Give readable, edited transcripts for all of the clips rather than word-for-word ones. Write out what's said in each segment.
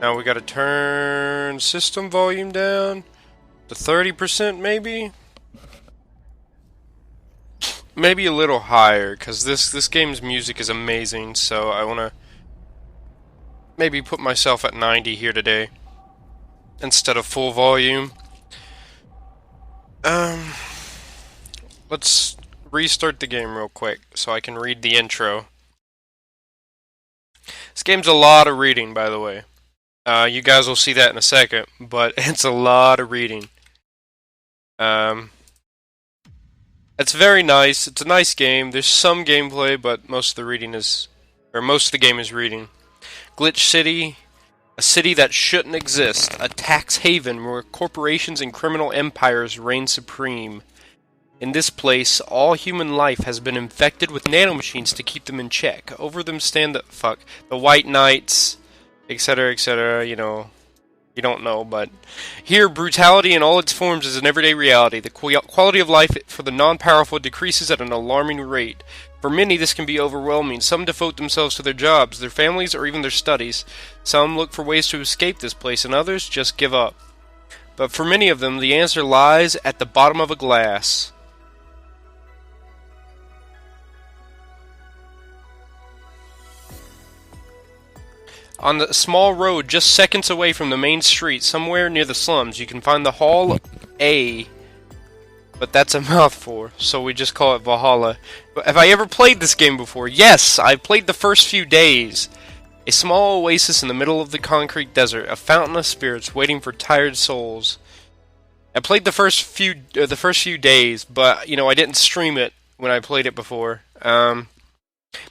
Now we gotta turn system volume down to 30% maybe? Maybe a little higher, because this game's music is amazing, so I wanna maybe put myself at 90 here today instead of full volume. Let's restart the game real quick so I can read the intro. This game's a lot of reading, by the way. You guys will see that in a second, but it's a lot of reading. It's very nice. It's a nice game. There's some gameplay, but most of the reading is, or most of the game is reading. Glitch City, a city that shouldn't exist, a tax haven where corporations and criminal empires reign supreme. In this place, all human life has been infected with nanomachines to keep them in check. Over them stand the White Knights, etc., you know. You don't know, but here, brutality in all its forms is an everyday reality. The quality of life for the non-powerful decreases at an alarming rate. For many, this can be overwhelming. Some devote themselves to their jobs, their families, or even their studies. Some look for ways to escape this place, and others just give up. But for many of them, the answer lies at the bottom of a glass. On the small road just seconds away from the main street, somewhere near the slums, you can find the Hall A. But that's a mouthful, so we just call it Valhalla. But have I ever played this game before? Yes, I played the first few days. A small oasis in the middle of the concrete desert, a fountain of spirits waiting for tired souls. I played the first few days, but you know I didn't stream it when I played it before.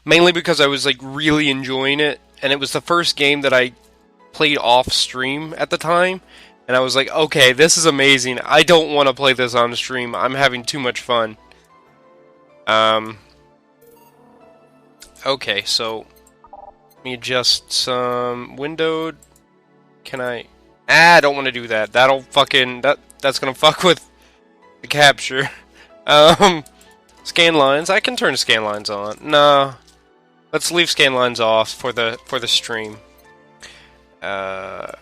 Mainly because I was like really enjoying it. And it was the first game that I played off stream at the time. And I was like, okay, this is amazing. I don't want to play this on stream. I'm having too much fun. Okay, so let me adjust some windowed. Can I? I don't want to do that. That's gonna fuck with the capture. Scan lines. I can turn scan lines on. No. Let's leave scan lines off for the stream. Turn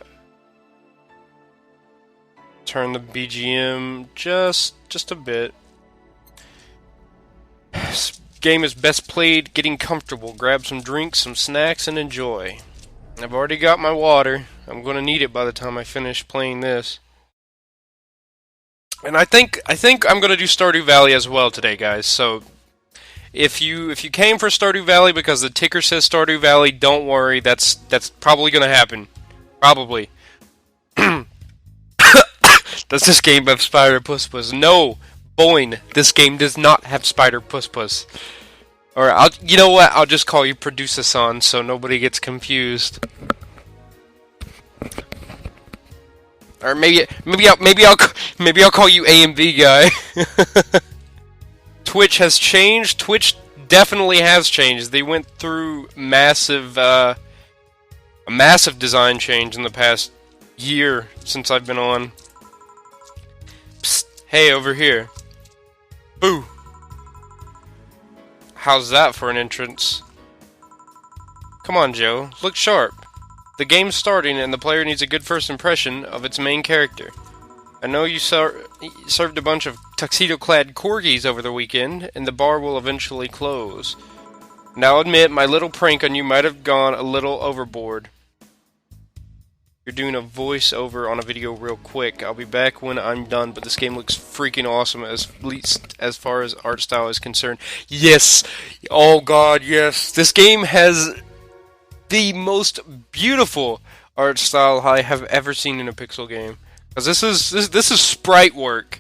the BGM just a bit. This game is best played getting comfortable. Grab some drinks, some snacks, and enjoy. I've already got my water. I'm gonna need it by the time I finish playing this. And I think I'm gonna do Stardew Valley as well today, guys. So. If you came for Stardew Valley because the ticker says Stardew Valley, don't worry. That's probably gonna happen. Probably. Does this game have Spider Puss Puss? No, Boing. This game does not have Spider Puss Puss. Or you know what? I'll just call you Producer-san so nobody gets confused. Or maybe I'll call you A and B guy. Twitch has changed. Twitch definitely has changed. They went through a massive design change in the past year since I've been on. Psst, hey, over here. Boo. How's that for an entrance? Come on, Joe. Look sharp. The game's starting and the player needs a good first impression of its main character. I know you served a bunch of tuxedo-clad corgis over the weekend, and the bar will eventually close. Now I'll admit, my little prank on you might have gone a little overboard. You're doing a voiceover on a video real quick. I'll be back when I'm done, but this game looks freaking awesome, at least as far as art style is concerned. Yes! Oh god, yes! This game has the most beautiful art style I have ever seen in a pixel game. Because this is sprite work.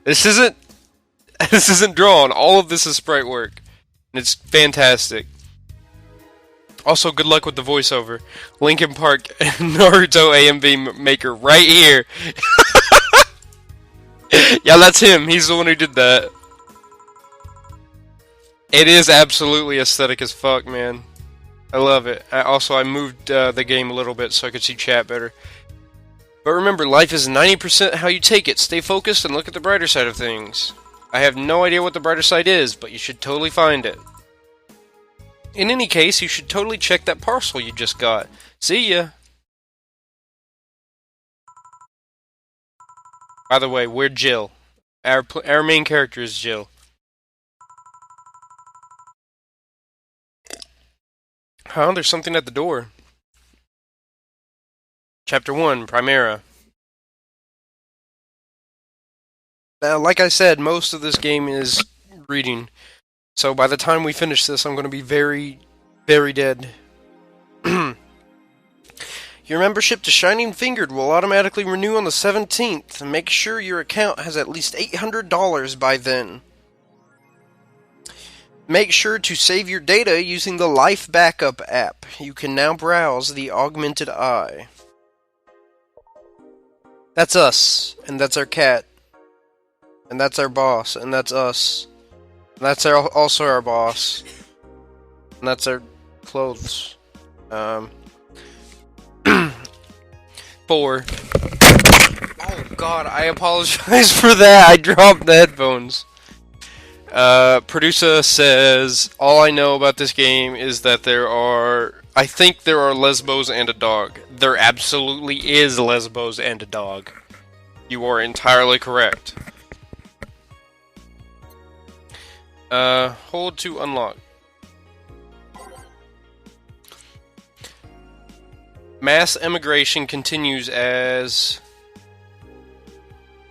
This isn't drawn. All of this is sprite work. And it's fantastic. Also, good luck with the voiceover. Linkin Park Naruto AMV maker right here. Yeah, that's him. He's the one who did that. It is absolutely aesthetic as fuck, man. I love it. I moved the game a little bit so I could see chat better. But remember, life is 90% how you take it. Stay focused and look at the brighter side of things. I have no idea what the brighter side is, but you should totally find it. In any case, you should totally check that parcel you just got. See ya! By the way, we're Jill. Our main character is Jill. Huh? There's something at the door. Chapter 1, Primera. Now, like I said, most of this game is reading. So by the time we finish this, I'm going to be very, very dead. Your membership to Shining Fingered will automatically renew on the 17th. Make sure your account has at least $800 by then. Make sure to save your data using the Life Backup app. You can now browse the Augmented Eye. That's us, and that's our cat. And that's our boss, and that's us. And that's also our boss. And that's our clothes. 4. Oh god, I apologize for that. I dropped the headphones. Producer says, all I know about this game is that I think there are lesbos and a dog. There absolutely is lesbos and a dog. You are entirely correct. Hold to unlock. Mass emigration continues as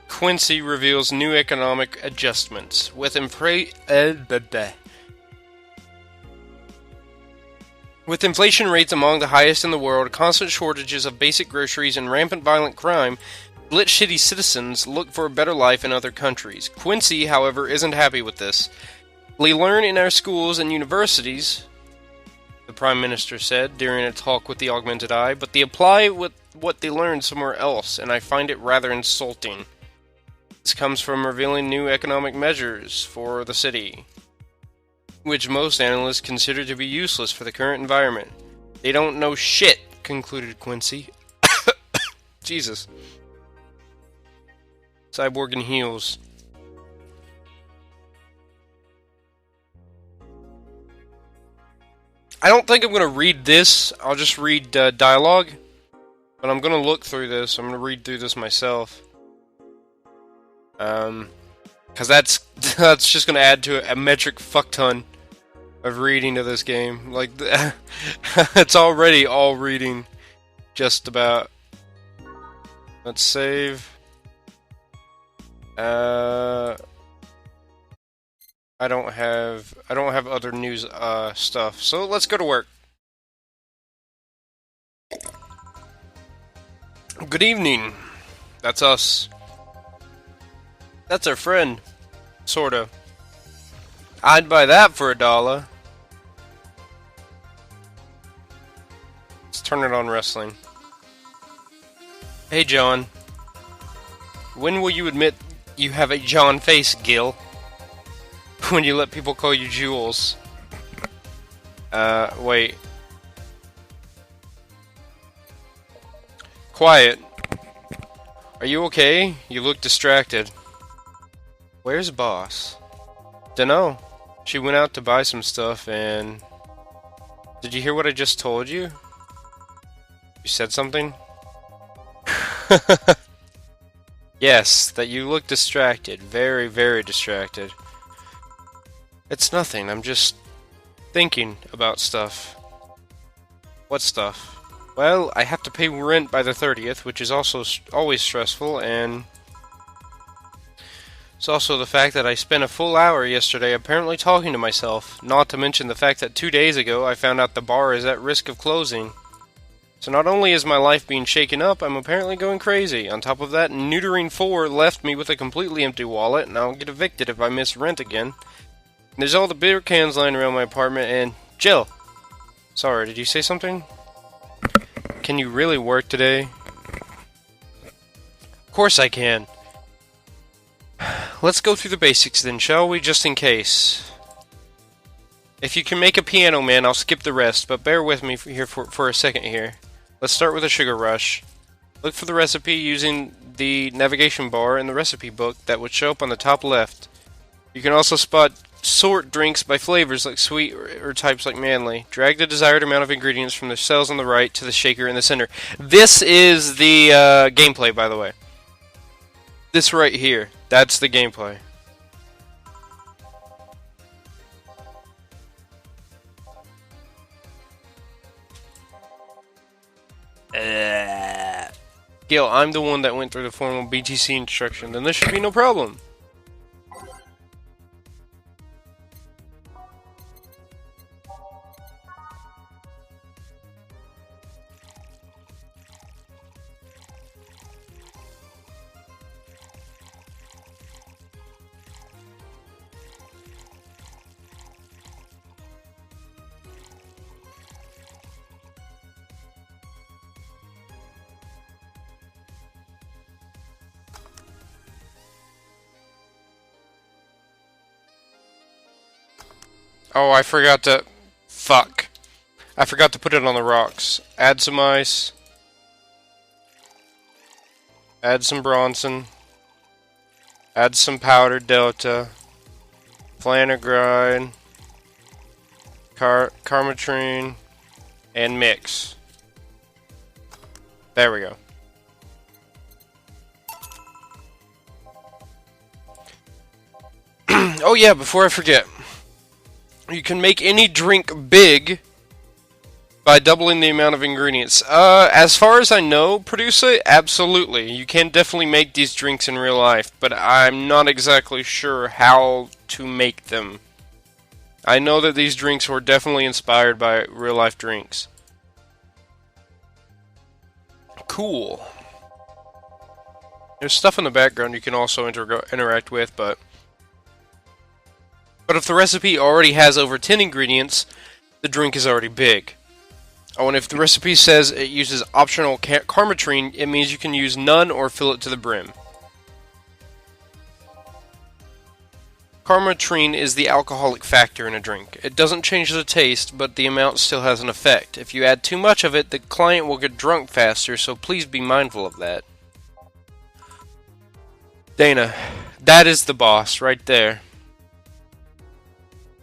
Quincy reveals new economic adjustments. With inflation rates among the highest in the world, constant shortages of basic groceries, and rampant violent crime, split shitty citizens look for a better life in other countries. Quincy, however, isn't happy with this. We learn in our schools and universities, the Prime Minister said during a talk with the Augmented Eye, but they apply what they learn somewhere else, and I find it rather insulting. This comes from revealing new economic measures for the city, which most analysts consider to be useless for the current environment. They don't know shit, concluded Quincy. Jesus. Cyborg in heels. I don't think I'm going to read this. I'll just read dialogue. But I'm going to look through this. I'm going to read through this myself. Because that's just going to add to a metric fuck ton of reading to this game. Like, it's already all reading. Just about. Let's save. I don't have other news stuff. So let's go to work. Good evening. That's us. That's our friend. Sorta. I'd buy that for $1. Let's turn it on wrestling. Hey John. When will you admit you have a John face, Gil? When you let people call you Jules. Wait. Quiet. Are you okay? You look distracted. Where's boss? Dunno. She went out to buy some stuff and... Did you hear what I just told you? You said something? Yes, that you look distracted. Very, very distracted. It's nothing, I'm just thinking about stuff. What stuff? Well, I have to pay rent by the 30th, which is also always stressful, and it's also the fact that I spent a full hour yesterday apparently talking to myself, not to mention the fact that 2 days ago I found out the bar is at risk of closing. So not only is my life being shaken up, I'm apparently going crazy. On top of that, Neutering 4 left me with a completely empty wallet, and I'll get evicted if I miss rent again. There's all the beer cans lying around my apartment, and... Jill! Sorry, did you say something? Can you really work today? Of course I can. Let's go through the basics then, shall we? Just in case. If you can make a Piano Man, I'll skip the rest, but bear with me for a second here. Let's start with a sugar rush. Look for the recipe using the navigation bar in the recipe book that would show up on the top left. You can also sort drinks by flavors like sweet or types like manly. Drag the desired amount of ingredients from the cells on the right to the shaker in the center. This is the gameplay, by the way. This right here. That's the gameplay. Gil, I'm the one that went through the formal BTC instruction, then this should be no problem. Oh, I forgot to... Fuck. I forgot to put it on the rocks. Add some ice. Add some Bronson. Add some powdered Delta. Flanagride. Carmetrine. And mix. There we go. Oh yeah, before I forget. You can make any drink big by doubling the amount of ingredients. As far as I know, Producer, absolutely. You can definitely make these drinks in real life, but I'm not exactly sure how to make them. I know that these drinks were definitely inspired by real life drinks. Cool. There's stuff in the background you can also interact with, but if the recipe already has over 10 ingredients, the drink is already big. Oh, and if the recipe says it uses optional Carmetrine, it means you can use none or fill it to the brim. Carmetrine is the alcoholic factor in a drink. It doesn't change the taste, but the amount still has an effect. If you add too much of it, the client will get drunk faster, so please be mindful of that. Dana, that is the boss right there.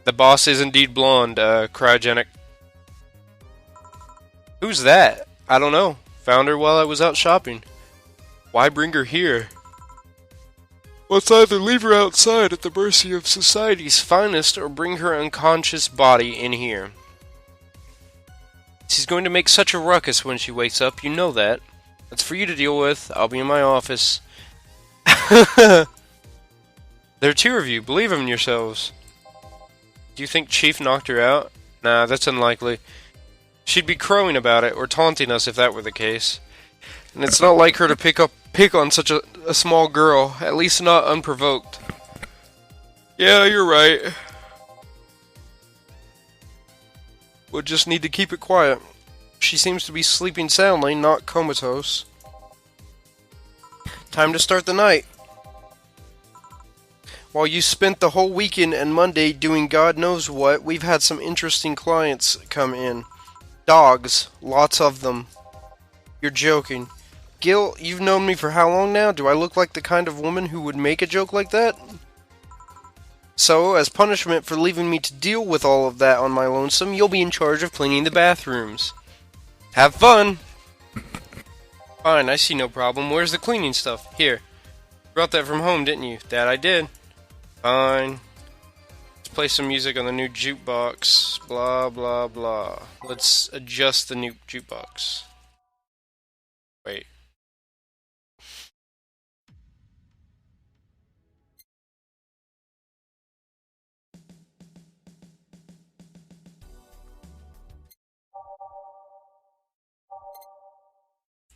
The boss is indeed blonde, cryogenic. Who's that? I don't know. Found her while I was out shopping. Why bring her here? Let's either leave her outside at the mercy of society's finest or bring her unconscious body in here. She's going to make such a ruckus when she wakes up, you know that. That's for you to deal with. I'll be in my office. There are two of you. Believe in yourselves. Do you think Chief knocked her out? Nah, that's unlikely. She'd be crowing about it, or taunting us if that were the case. And it's not like her to pick on such a small girl, at least not unprovoked. Yeah, you're right. We'll just need to keep it quiet. She seems to be sleeping soundly, not comatose. Time to start the night. While you spent the whole weekend and Monday doing God knows what, we've had some interesting clients come in. Dogs. Lots of them. You're joking. Gil, you've known me for how long now? Do I look like the kind of woman who would make a joke like that? So, as punishment for leaving me to deal with all of that on my lonesome, you'll be in charge of cleaning the bathrooms. Have fun! Fine, I see no problem. Where's the cleaning stuff? Here. Brought that from home, didn't you? That I did. Fine. Let's play some music on the new jukebox. Blah, blah, blah. Let's adjust the new jukebox. Wait.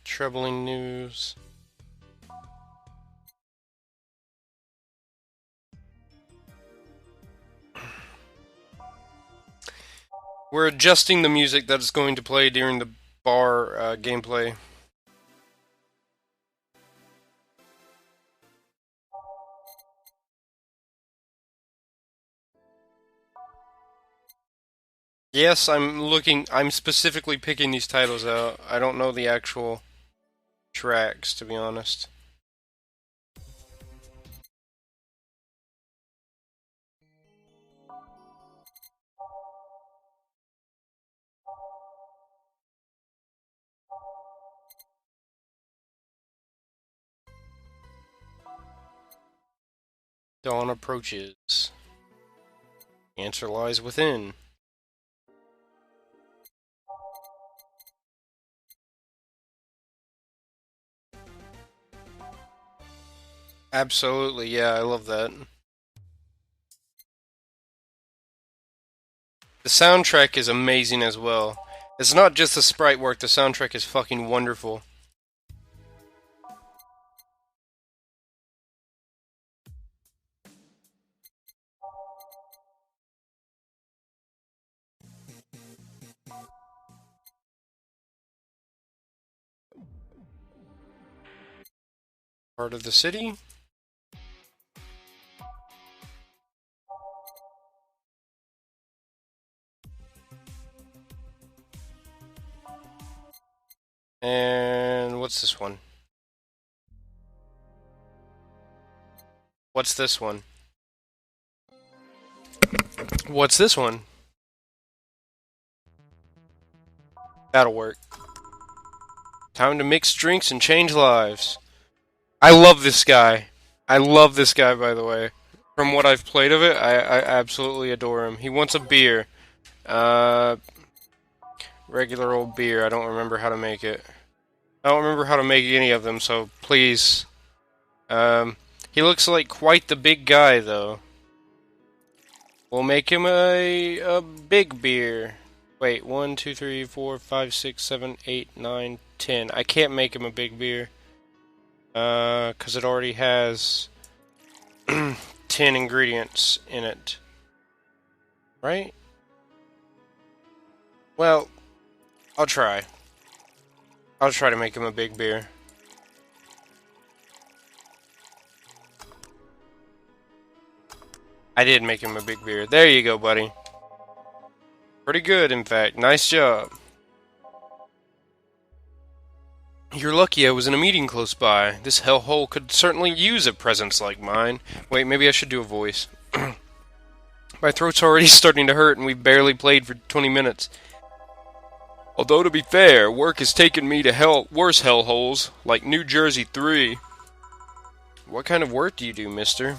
Troubling news. We're adjusting the music that's going to play during the bar gameplay. Yes, I'm specifically picking these titles out. I don't know the actual tracks, to be honest. Dawn approaches. Answer lies within. Absolutely, yeah, I love that. The soundtrack is amazing as well. It's not just the sprite work, the soundtrack is fucking wonderful. Part of the city? And what's this one? What's this one? What's this one? That'll work. Time to mix drinks and change lives. I love this guy. I love this guy, by the way. From what I've played of it, I absolutely adore him. He wants a beer. Regular old beer. I don't remember how to make it. I don't remember how to make any of them, so please. He looks like quite the big guy, though. We'll make him a big beer. Wait, 1, 2, 3, 4, 5, 6, 7, 8, 9, 10. I can't make him a big beer. 'Cause it already has 10 ingredients in it. Right? Well, I'll try. I'll try to make him a big beer. I did make him a big beer. There you go, buddy. Pretty good, in fact. Nice job. You're lucky I was in a meeting close by. This hellhole could certainly use a presence like mine. Wait, maybe I should do a voice. My throat's already starting to hurt and we've barely played for 20 minutes. Although to be fair, work has taken me to worse hellholes, like New Jersey 3. What kind of work do you do, mister?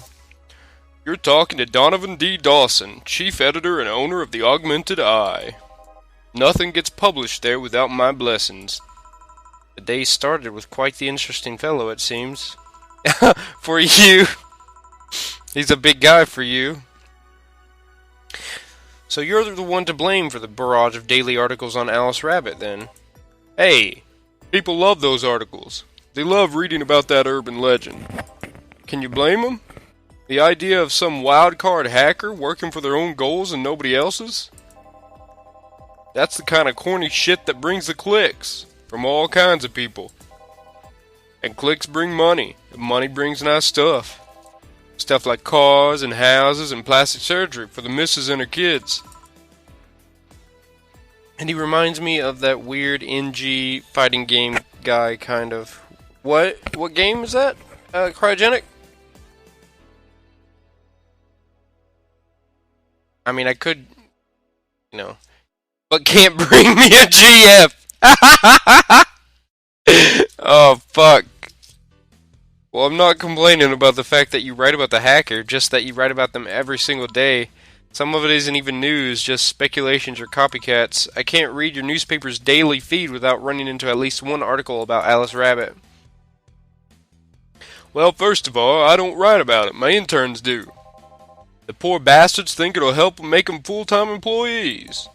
You're talking to Donovan D. Dawson, chief editor and owner of the Augmented Eye. Nothing gets published there without my blessings. The day started with quite the interesting fellow, it seems. For you. He's a big guy for you. So you're the one to blame for the barrage of daily articles on Alice Rabbit, then? Hey, people love those articles. They love reading about that urban legend. Can you blame them? The idea of some wildcard hacker working for their own goals and nobody else's? That's the kind of corny shit that brings the clicks. From all kinds of people. And clicks bring money. And money brings nice stuff. Stuff like cars and houses and plastic surgery for the missus and her kids. And he reminds me of that weird NG fighting game guy, kind of. What game is that? Cryogenic? I mean, I could, but can't bring me a GF. Oh, fuck. Well, I'm not complaining about the fact that you write about the hacker, just that you write about them every single day. Some of it isn't even news, just speculations or copycats. I can't read your newspaper's daily feed without running into at least one article about Alice Rabbit. Well, first of all, I don't write about it. My interns do. The poor bastards think it'll help make them full-time employees.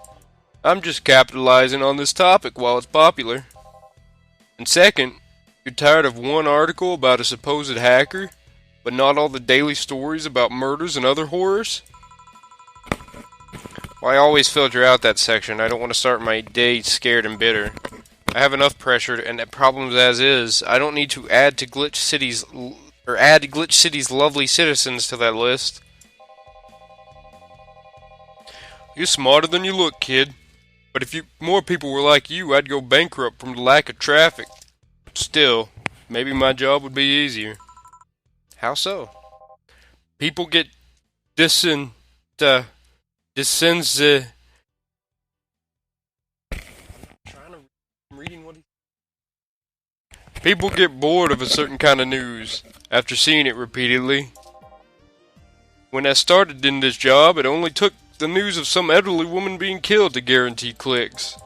I'm just capitalizing on this topic while it's popular. And second, you're tired of one article about a supposed hacker, but not all the daily stories about murders and other horrors? Well, I always filter out that section. I don't want to start my day scared and bitter. I have enough pressure and problems as is. I don't need to add Glitch City's lovely citizens to that list. You're smarter than you look, kid. But if more people were like you, I'd go bankrupt from the lack of traffic. Still, maybe my job would be easier. How so? People get I'm reading what he... People get bored of a certain kind of news after seeing it repeatedly. When I started in this job, it only took the news of some elderly woman being killed to guarantee clicks.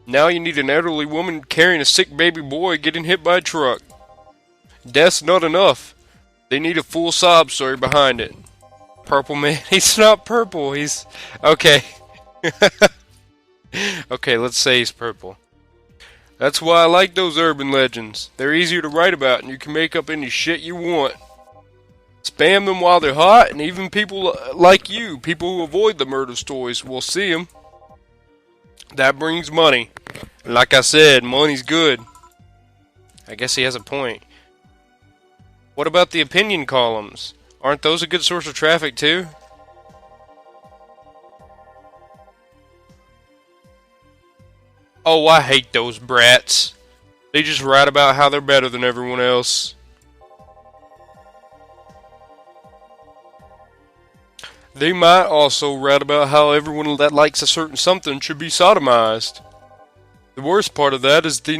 Now you need an elderly woman carrying a sick baby boy getting hit by a truck. Death's not enough. They need a full sob story behind it. Purple man. He's not purple. He's... Okay. Okay, let's say he's purple. That's why I like those urban legends. They're easier to write about and you can make up any shit you want. Spam them while they're hot, and even people like you, people who avoid the murder stories, will see them. That brings money. And like I said, money's good. I guess he has a point. What about the opinion columns? Aren't those a good source of traffic too? Oh, I hate those brats. They just write about how they're better than everyone else. They might also write about how everyone that likes a certain something should be sodomized. The worst part of that is the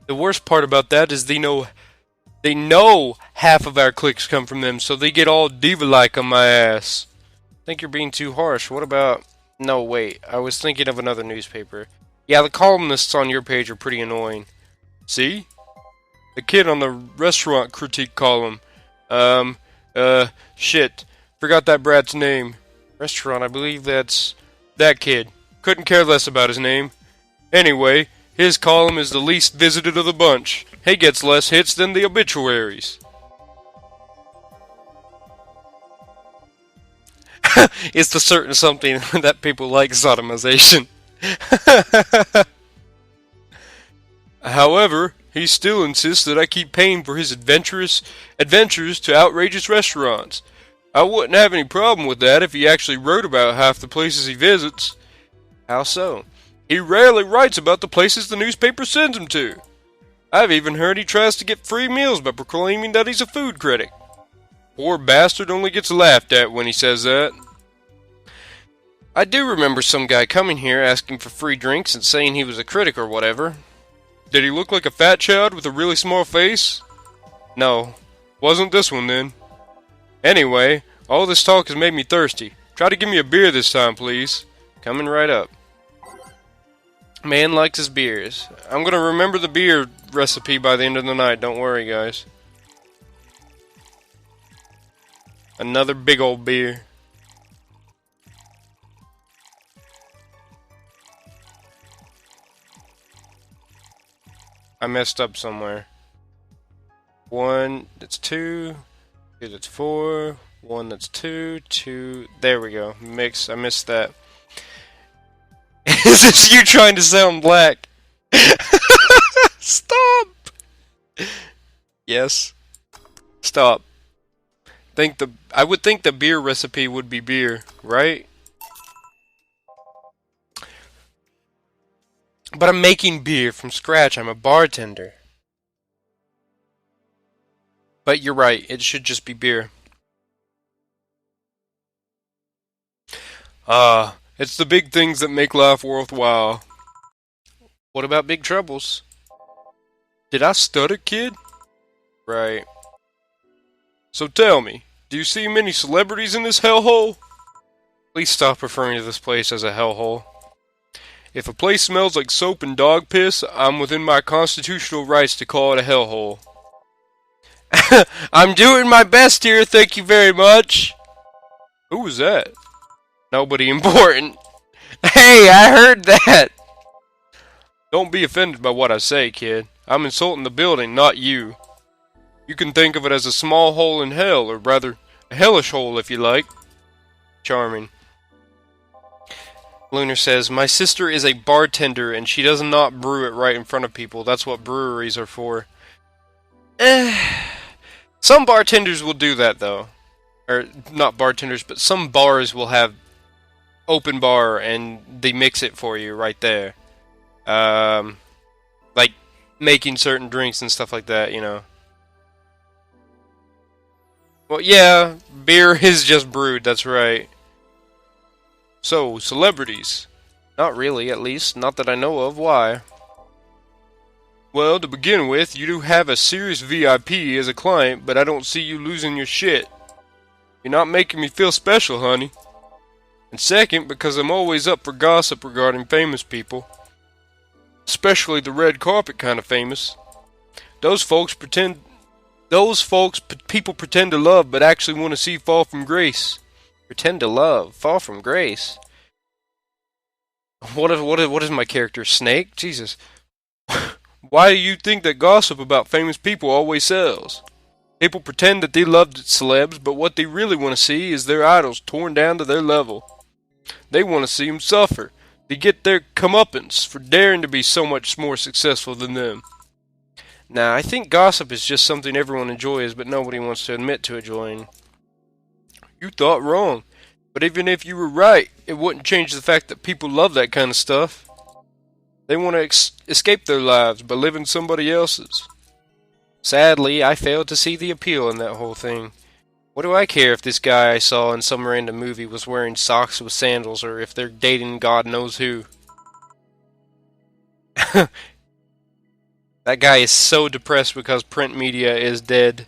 worst part about that is they know half of our clicks come from them, so they get all diva-like on my ass. I think you're being too harsh. What about... No, wait. I was thinking of another newspaper. Yeah, the columnists on your page are pretty annoying. See? The kid on the restaurant critique column. Shit. Forgot that brat's name. Restaurant, I believe that's... That kid. Couldn't care less about his name. Anyway, his column is the least visited of the bunch. He gets less hits than the obituaries. It's the certain something that people like sodomization. However, he still insists that I keep paying for his adventures to outrageous restaurants. I wouldn't have any problem with that if he actually wrote about half the places he visits. How so? He rarely writes about the places the newspaper sends him to. I've even heard he tries to get free meals by proclaiming that he's a food critic. Poor bastard only gets laughed at when he says that. I do remember some guy coming here asking for free drinks and saying he was a critic or whatever. Did he look like a fat child with a really small face? No. Wasn't this one then. Anyway, all this talk has made me thirsty. Try to give me a beer this time, please. Coming right up. Man likes his beers. I'm gonna remember the beer recipe by the end of the night, don't worry guys. Another big old beer. I messed up somewhere. 1, that's 2, 2, that's 4, 1, that's 2, 2, there we go. Mix, I missed that. Is this you trying to sound black? Stop! Yes. Stop. I would think the beer recipe would be beer, right? But I'm making beer from scratch. I'm a bartender. But you're right. It should just be beer. It's the big things that make life worthwhile. What about big troubles? Did I stutter, kid? Right. So tell me, do you see many celebrities in this hellhole? Please stop referring to this place as a hellhole. If a place smells like soap and dog piss, I'm within my constitutional rights to call it a hellhole. I'm doing my best here, thank you very much. Who was that? Nobody important. Hey, I heard that! Don't be offended by what I say, kid. I'm insulting the building, not you. You can think of it as a small hole in hell, or rather, a hellish hole if you like. Charming. Lunar says, my sister is a bartender and she does not brew it right in front of people. That's what breweries are for. Some bartenders will do that though. Or, not bartenders, but some bars will have open bar and they mix it for you right there. Like making certain drinks and stuff like that, you know. Well, yeah, beer is just brewed, that's right. So, celebrities. Not really, at least. Not that I know of. Why? Well, to begin with, you do have a serious VIP as a client, but I don't see you losing your shit. You're not making me feel special, honey. And second, because I'm always up for gossip regarding famous people. Especially the red carpet kind of famous. People pretend to love, but actually want to see fall from grace. Pretend to love, fall from grace. What is my character, Snake? Jesus. Why do you think that gossip about famous people always sells? People pretend that they love celebs, but what they really want to see is their idols torn down to their level. They want to see them suffer. They get their comeuppance for daring to be so much more successful than them. Now, I think gossip is just something everyone enjoys, but nobody wants to admit to enjoying. You thought wrong. But even if you were right, it wouldn't change the fact that people love that kind of stuff. They want to escape their lives by living somebody else's. Sadly, I failed to see the appeal in that whole thing. What do I care if this guy I saw in some random movie was wearing socks with sandals, or if they're dating God knows who? That guy is so depressed because print media is dead.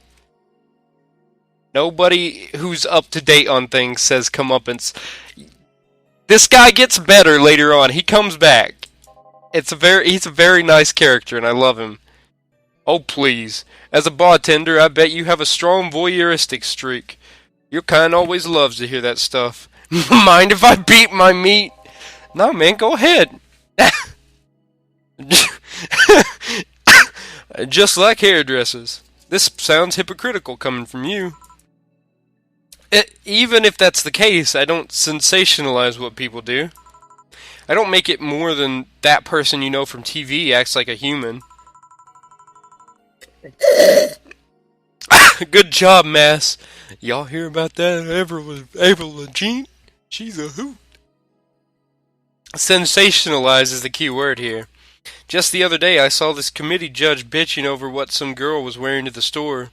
Nobody who's up to date on things says comeuppance. This guy gets better later on. He comes back. He's a very nice character, and I love him. Oh, please. As a bartender, I bet you have a strong voyeuristic streak. Your kind always loves to hear that stuff. Mind if I beat my meat? No, man, go ahead. Just like hairdressers. This sounds hypocritical coming from you. Even if that's the case, I don't sensationalize what people do. I don't make it more than that person you know from TV acts like a human. Good job, Mass. Y'all hear about that? Avril Lavigne? She's a hoot. Sensationalize is the key word here. Just the other day, I saw this committee judge bitching over what some girl was wearing to the store.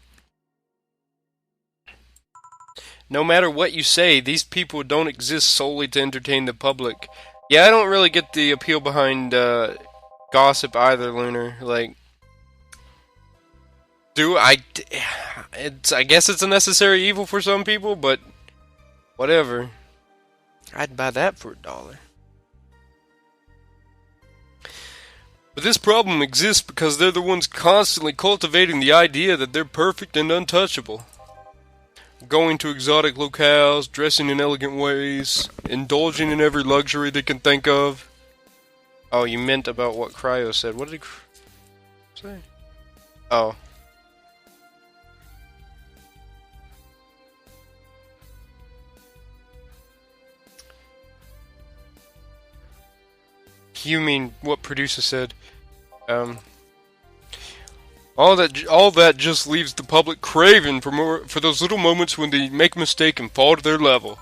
No matter what you say, these people don't exist solely to entertain the public. Yeah, I don't really get the appeal behind gossip either, Lunar. Like, I guess it's a necessary evil for some people, but whatever. I'd buy that for $1. But this problem exists because they're the ones constantly cultivating the idea that they're perfect and untouchable. Going to exotic locales, dressing in elegant ways, indulging in every luxury they can think of. Oh, you meant about what Cryo said. What did he say? Oh. You mean what producer said? All that just leaves the public craving for those little moments when they make a mistake and fall to their level.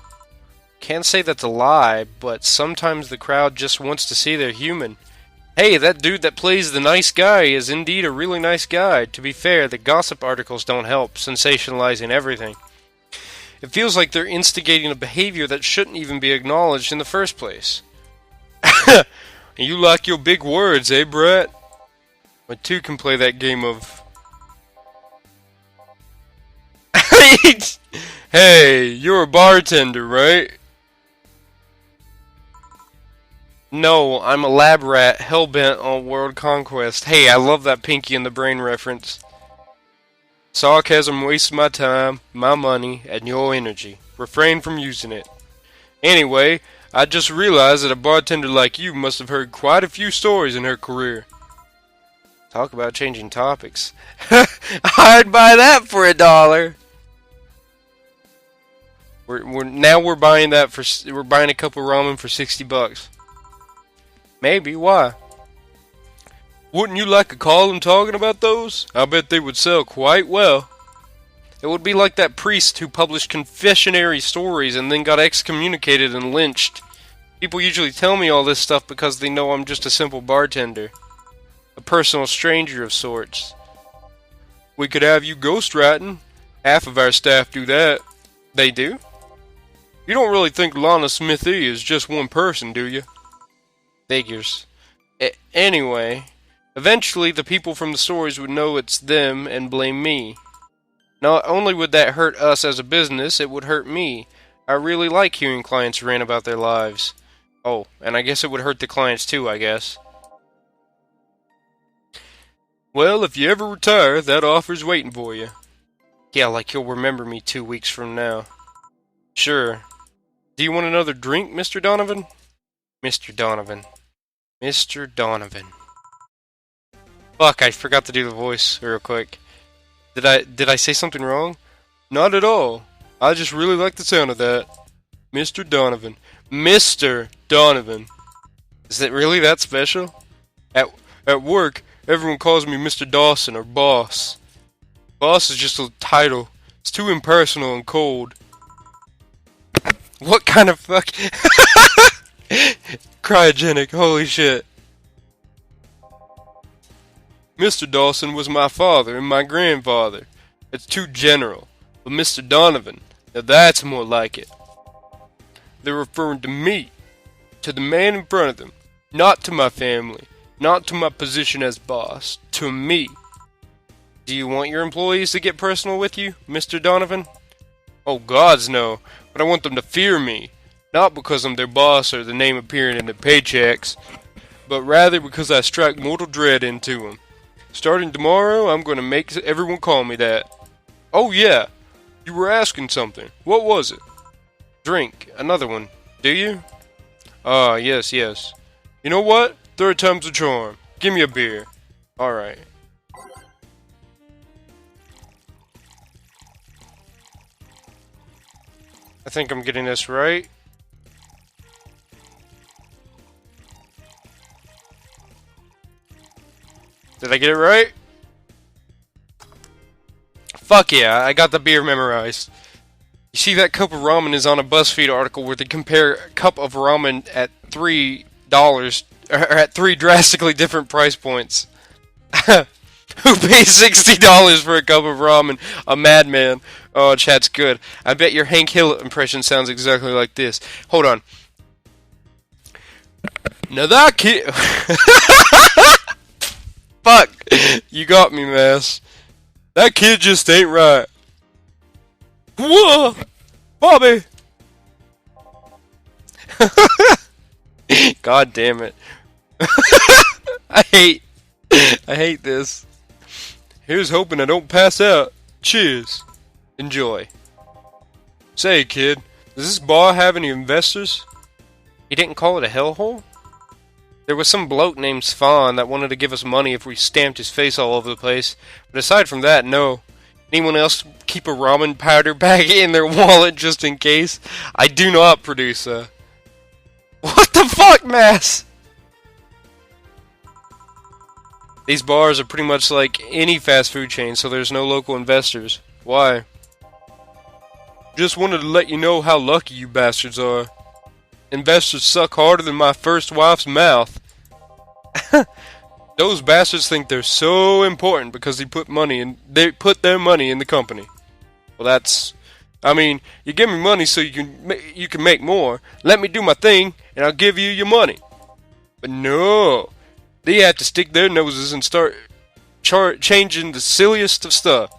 Can't say that's a lie, but sometimes the crowd just wants to see they're human. Hey, that dude that plays the nice guy is indeed a really nice guy. To be fair, the gossip articles don't help, sensationalizing everything. It feels like they're instigating a behavior that shouldn't even be acknowledged in the first place. You like your big words, eh, Brett? I too can play that game of... Hey, you're a bartender, right? No, I'm a lab rat, hellbent on world conquest. Hey, I love that Pinky in the Brain reference. Sarcasm wastes my time, my money, and your energy. Refrain from using it. Anyway, I just realized that a bartender like you must have heard quite a few stories in her career. Talk about changing topics. I'd buy that for $1. We're buying that we're buying a cup of ramen for $60. Maybe, why? Wouldn't you like a column talking about those? I bet they would sell quite well. It would be like that priest who published confessionary stories and then got excommunicated and lynched. People usually tell me all this stuff because they know I'm just a simple bartender. A personal stranger of sorts. We could have you ghostwriting. Half of our staff do that. They do? You don't really think Lana Smithy is just one person, do you? Figures. Anyway, Eventually, the people from the stories would know it's them and blame me. Not only would that hurt us as a business, it would hurt me. I really like hearing clients rant about their lives. Oh, and I guess it would hurt the clients too, I guess. Well, if you ever retire, that offer's waiting for you. Yeah, like you'll remember me 2 weeks from now. Sure. Do you want another drink, Mr. Donovan? Mr. Donovan. Mr. Donovan. Fuck, I forgot to do the voice real quick. Did I say something wrong? Not at all. I just really like the sound of that. Mr. Donovan. Mr. Donovan. Is it really that special? At work, everyone calls me Mr. Dawson or Boss. Boss is just a title. It's too impersonal and cold. What kind of fuck? Cryogenic, holy shit. Mr. Dawson was my father and my grandfather. It's too general. But Mr. Donovan, now that's more like it. They're referring to me, to the man in front of them, not to my family, not to my position as boss, to me. Do you want your employees to get personal with you, Mr. Donovan? Oh, gods no, but I want them to fear me, not because I'm their boss or the name appearing in their paychecks, but rather because I strike mortal dread into them. Starting tomorrow, I'm going to make everyone call me that. Oh yeah, you were asking something. What was it? Drink. Another one. Do you? Ah, yes. You know what? Third time's a charm. Give me a beer. Alright. I think I'm getting this right. Did I get it right? Fuck yeah, I got the beer memorized. You see, that cup of ramen is on a BuzzFeed article where they compare a cup of ramen at $3, or at 3 drastically different price points. Who pays $60 for a cup of ramen? A madman. Oh, chat's good. I bet your Hank Hill impression sounds exactly like this. Hold on. Now that kid... Fuck! You got me, Mass. That kid just ain't right. Whoa! Bobby! God damn it. I hate this. Here's hoping I don't pass out. Cheers. Enjoy. Say, kid, does this bar have any investors? He didn't call it a hellhole? There was some bloke named Svan that wanted to give us money if we stamped his face all over the place, but aside from that, no. Anyone else keep a ramen powder bag in their wallet just in case? I do not, producer. What the fuck, Mass? These bars are pretty much like any fast food chain, so there's no local investors. Why? Just wanted to let you know how lucky you bastards are. Investors suck harder than my first wife's mouth. Those bastards think they're so important because they put their money in the company. Well, that's... I mean, you give me money so you can make more. Let me do my thing, and I'll give you your money. But no, they have to stick their noses and start changing the silliest of stuff.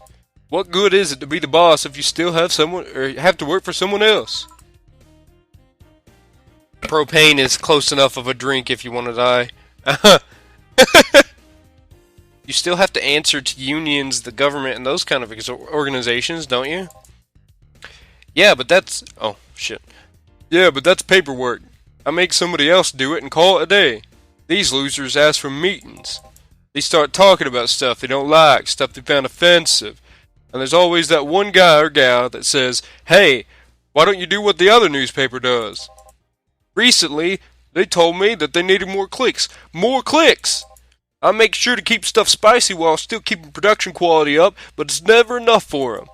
What good is it to be the boss if you still have to work for someone else? Propane is close enough of a drink if you want to die. You still have to answer to unions, the government, and those kind of organizations, don't you? Yeah, but that's... Oh, shit. Yeah, but that's paperwork. I make somebody else do it and call it a day. These losers ask for meetings. They start talking about stuff they don't like, stuff they found offensive. And there's always that one guy or gal that says, hey, why don't you do what the other newspaper does? Recently, they told me that they needed more clicks. More clicks! I make sure to keep stuff spicy while still keeping production quality up, but it's never enough for them.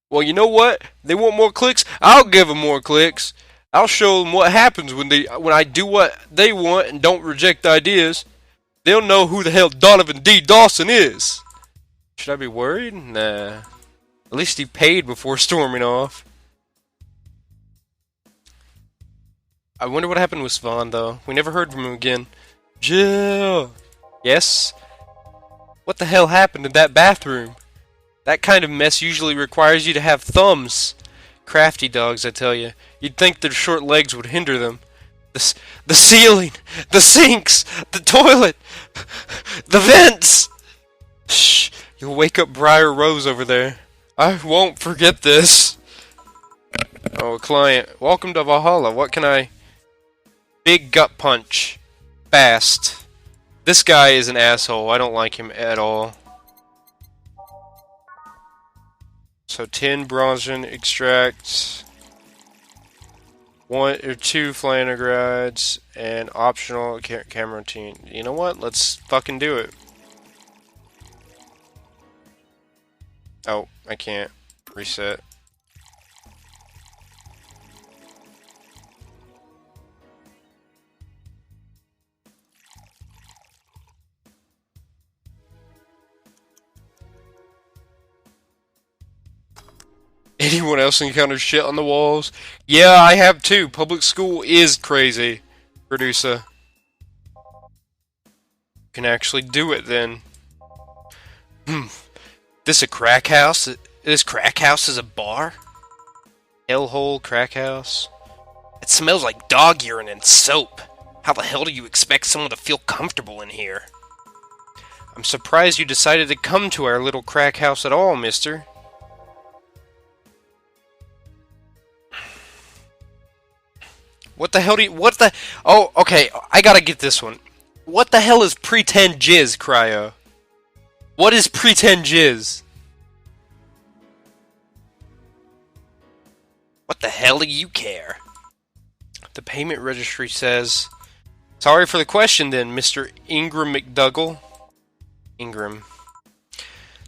Well, you know what? They want more clicks? I'll give them more clicks. I'll show them what happens when I do what they want and don't reject ideas. They'll know who the hell Donovan D. Dawson is. Should I be worried? Nah. At least he paid before storming off. I wonder what happened with Svan, though. We never heard from him again. Jill! Yes? What the hell happened in that bathroom? That kind of mess usually requires you to have thumbs. Crafty dogs, I tell you. You'd think their short legs would hinder them. The ceiling, the sinks, the toilet, the vents. Shh, you'll wake up Briar Rose over there. I won't forget this. Oh, client. Welcome to Valhalla. What can I... Big gut punch. Fast. This guy is an asshole. I don't like him at all. So 10 bronzen extracts, 1 or 2 flanogrides, and optional camera routine. You know what? Let's fucking do it. Oh, I can't reset. Anyone else encounter shit on the walls? Yeah, I have too. Public school is crazy. Producer. Can actually do it then. This a crack house? This crack house is a bar? Hellhole crack house? It smells like dog urine and soap. How the hell do you expect someone to feel comfortable in here? I'm surprised you decided to come to our little crack house at all, mister. What the hell do you... What the... Oh, okay, I gotta get this one. What the hell is pretend jizz, Cryo? What is pretend jizz? What the hell do you care? The payment registry says... Sorry for the question then, Mr. Ingram McDougall. Ingram.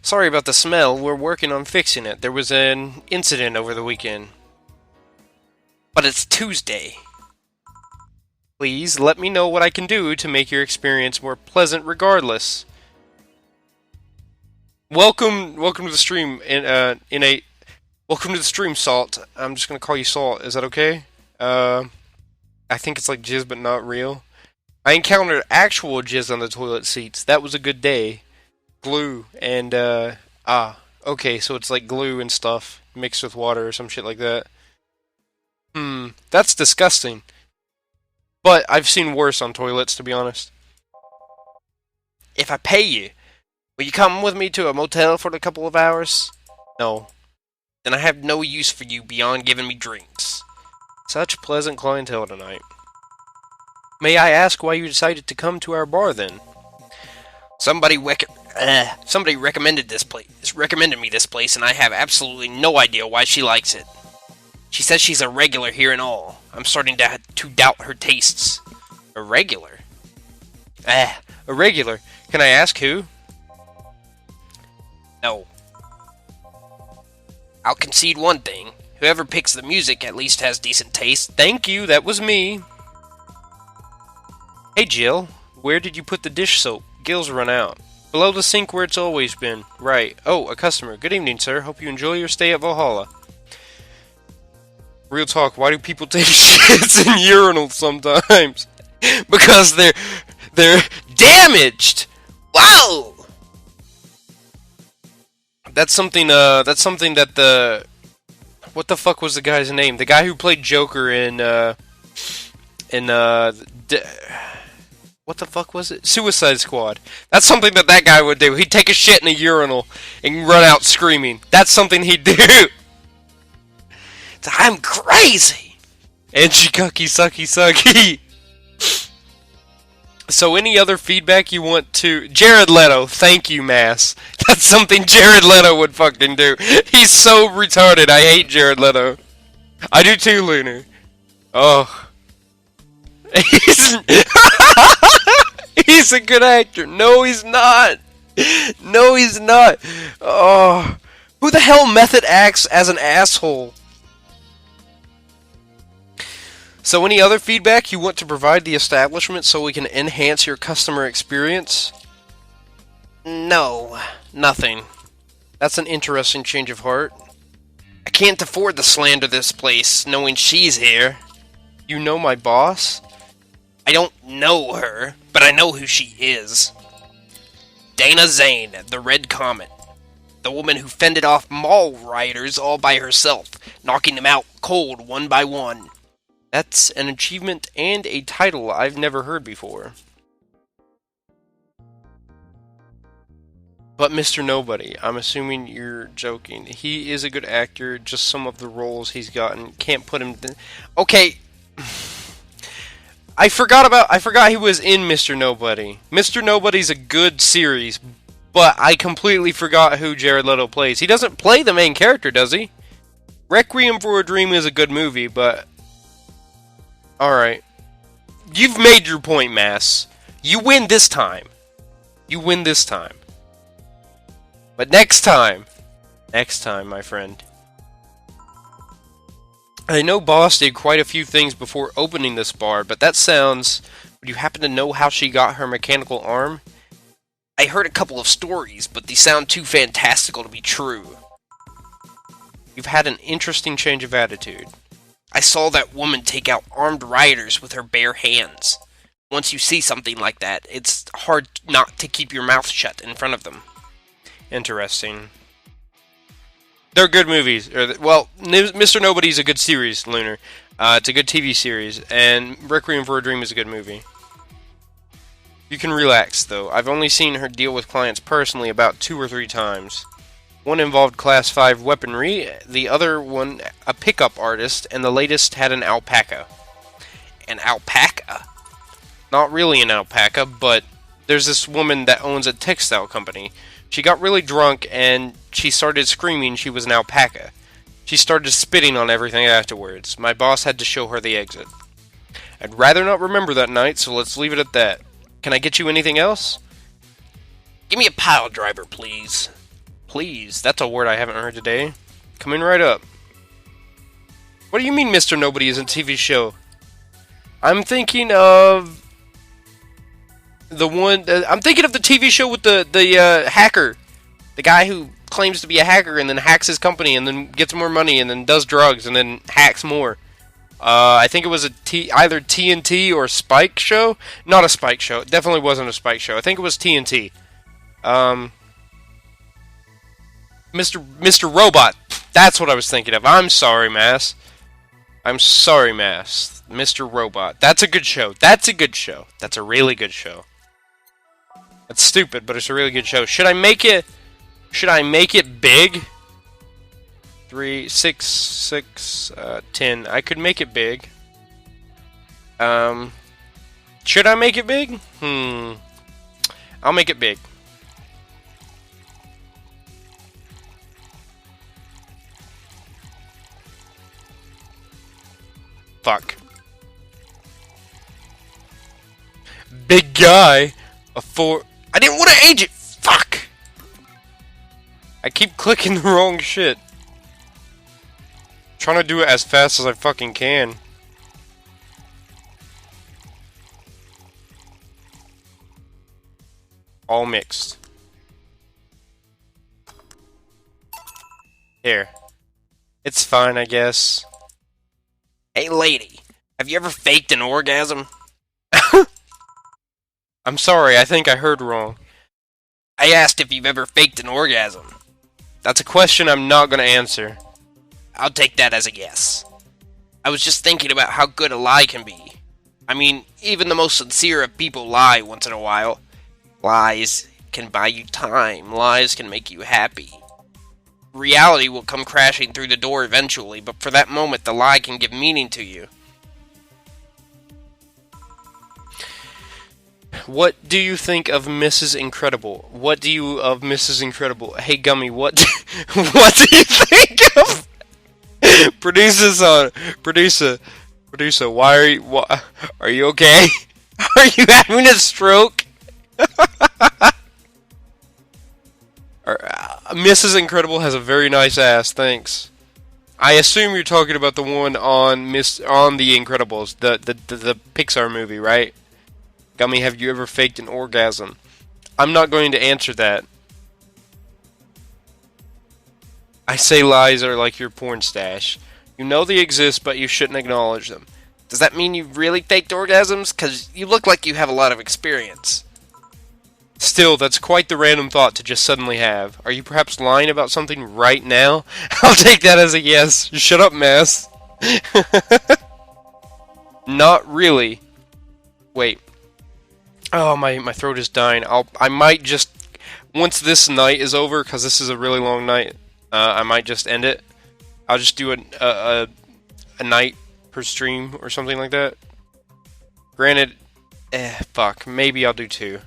Sorry about the smell. We're working on fixing it. There was an incident over the weekend. But it's Tuesday. Please let me know what I can do to make your experience more pleasant regardless. Welcome to the stream welcome to the stream, Salt. I'm just gonna call you Salt. Is that okay? I think it's like jizz but not real. I encountered actual jizz on the toilet seats. That was a good day. Glue and okay, so it's like glue and stuff mixed with water or some shit like that. That's disgusting. But I've seen worse on toilets, to be honest. If I pay you, will you come with me to a motel for a couple of hours? No. Then I have no use for you beyond giving me drinks. Such pleasant clientele tonight. May I ask why you decided to come to our bar then? Somebody recommended this place. Recommended me this place, and I have absolutely no idea why she likes it. She says she's a regular here and all. I'm starting to doubt her tastes. A regular? A regular? Can I ask who? No. I'll concede one thing. Whoever picks the music at least has decent taste. Thank you, that was me. Hey Jill, where did you put the dish soap? Gil's run out. Below the sink where it's always been. Right. Oh, a customer. Good evening, sir. Hope you enjoy your stay at Valhalla. Real talk, why do people take shits in urinals sometimes? Because they're damaged! Wow! That's something that the... What the fuck was the guy's name? The guy who played Joker in what the fuck was it? Suicide Squad. That's something that guy would do. He'd take a shit in a urinal and run out screaming. That's something he'd do. I'm crazy! And she cucky sucky sucky. So any other feedback you want to... Jared Leto, thank you, Mass. That's something Jared Leto would fucking do. He's so retarded, I hate Jared Leto. I do too, Lunar. Oh. He's a good actor. No, he's not. No, he's not. Oh. Who the hell method acts as an asshole? So any other feedback you want to provide the establishment so we can enhance your customer experience? No, nothing. That's an interesting change of heart. I can't afford to slander this place knowing she's here. You know my boss? I don't know her, but I know who she is. Dana Zane, the Red Comet. The woman who fended off mall rioters all by herself, knocking them out cold one by one. That's an achievement and a title I've never heard before. But Mr. Nobody, I'm assuming you're joking. He is a good actor, just some of the roles he's gotten can't put him... Okay. I forgot he was in Mr. Nobody. Mr. Nobody's a good series, but I completely forgot who Jared Leto plays. He doesn't play the main character, does he? Requiem for a Dream is a good movie, but... Alright. You've made your point, Mass. You win this time. You win this time. But next time, my friend. I know Boss did quite a few things before opening this bar, but that sounds... Would you happen to know how she got her mechanical arm? I heard a couple of stories, but they sound too fantastical to be true. You've had an interesting change of attitude. I saw that woman take out armed rioters with her bare hands. Once you see something like that, it's hard not to keep your mouth shut in front of them. Interesting. They're good movies. Well, Mr. Nobody's a good series, Lunar. It's a good TV series, and Requiem for a Dream is a good movie. You can relax, though. I've only seen her deal with clients personally about 2 or 3 times. One involved Class 5 weaponry, the other one a pickup artist, and the latest had an alpaca. An alpaca? Not really an alpaca, but there's this woman that owns a textile company. She got really drunk, and she started screaming she was an alpaca. She started spitting on everything afterwards. My boss had to show her the exit. I'd rather not remember that night, so let's leave it at that. Can I get you anything else? Give me a pile driver, please. Please? That's a word I haven't heard today. Coming right up. What do you mean Mr. Nobody is a TV show? I'm thinking of... the one... I'm thinking of the TV show with the hacker. The guy who claims to be a hacker and then hacks his company and then gets more money and then does drugs and then hacks more. I think it was either TNT or Spike show. Not a Spike show. It definitely wasn't a Spike show. I think it was TNT. Mr. Robot. That's what I was thinking of. I'm sorry, Mass. I'm sorry, Mass. Mr. Robot. That's a good show. That's a good show. That's a really good show. That's stupid, but it's a really good show. Should I make it big? 3, 6, 6, 10. I could make it big. Should I make it big? I'll make it big. Fuck. Big guy. I didn't want to age it. Fuck. I keep clicking the wrong shit. Trying to do it as fast as I fucking can. All mixed. Here. It's fine, I guess. Hey, lady. Have you ever faked an orgasm? I'm sorry, I think I heard wrong. I asked if you've ever faked an orgasm. That's a question I'm not gonna answer. I'll take that as a yes. I was just thinking about how good a lie can be. I mean, even the most sincere of people lie once in a while. Lies can buy you time. Lies can make you happy. Reality will come crashing through the door eventually, but for that moment, the lie can give meaning to you. What do you think of Mrs. Incredible? What do you of Mrs. Incredible? Hey, Gummy, what do you think of... Producer, why are you okay? Are you having a stroke? Mrs. Incredible has a very nice ass, thanks. I assume you're talking about the one on The Incredibles, the Pixar movie, right? Gummy, have you ever faked an orgasm? I'm not going to answer that. I say lies are like your porn stash. You know they exist, but you shouldn't acknowledge them. Does that mean you've really faked orgasms? Because you look like you have a lot of experience. Still, that's quite the random thought to just suddenly have. Are you perhaps lying about something right now? I'll take that as a yes. Shut up, Mass. Not really. Wait. Oh, my throat is dying. I might just, once this night is over, because this is a really long night, I might just end it. I'll just do a night per stream or something like that. Granted, fuck, maybe I'll do 2.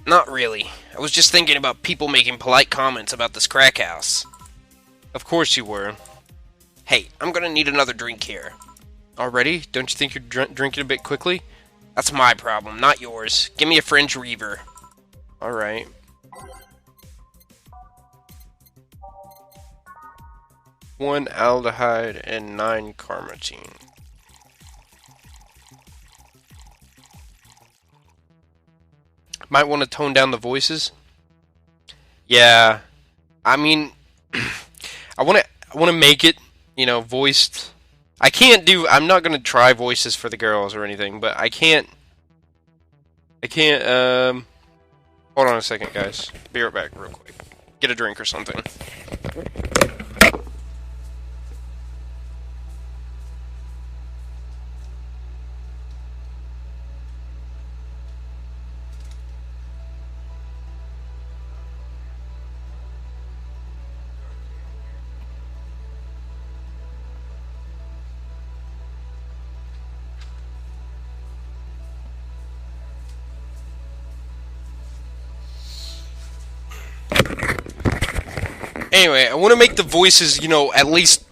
Not really. I was just thinking about people making polite comments about this crack house. Of course you were. Hey, I'm gonna need another drink here. Already? Don't you think you're drinking a bit quickly? That's my problem, not yours. Give me a French Reaver. Alright. One aldehyde and 9 carmazine. Might want to tone down the voices. Yeah, I mean, I want to make it, you know, voiced. I'm not gonna try voices for the girls or anything, but I can't. Hold on a second, guys. Be right back, real quick. Get a drink or something. Anyway, I want to make the voices, you know, at least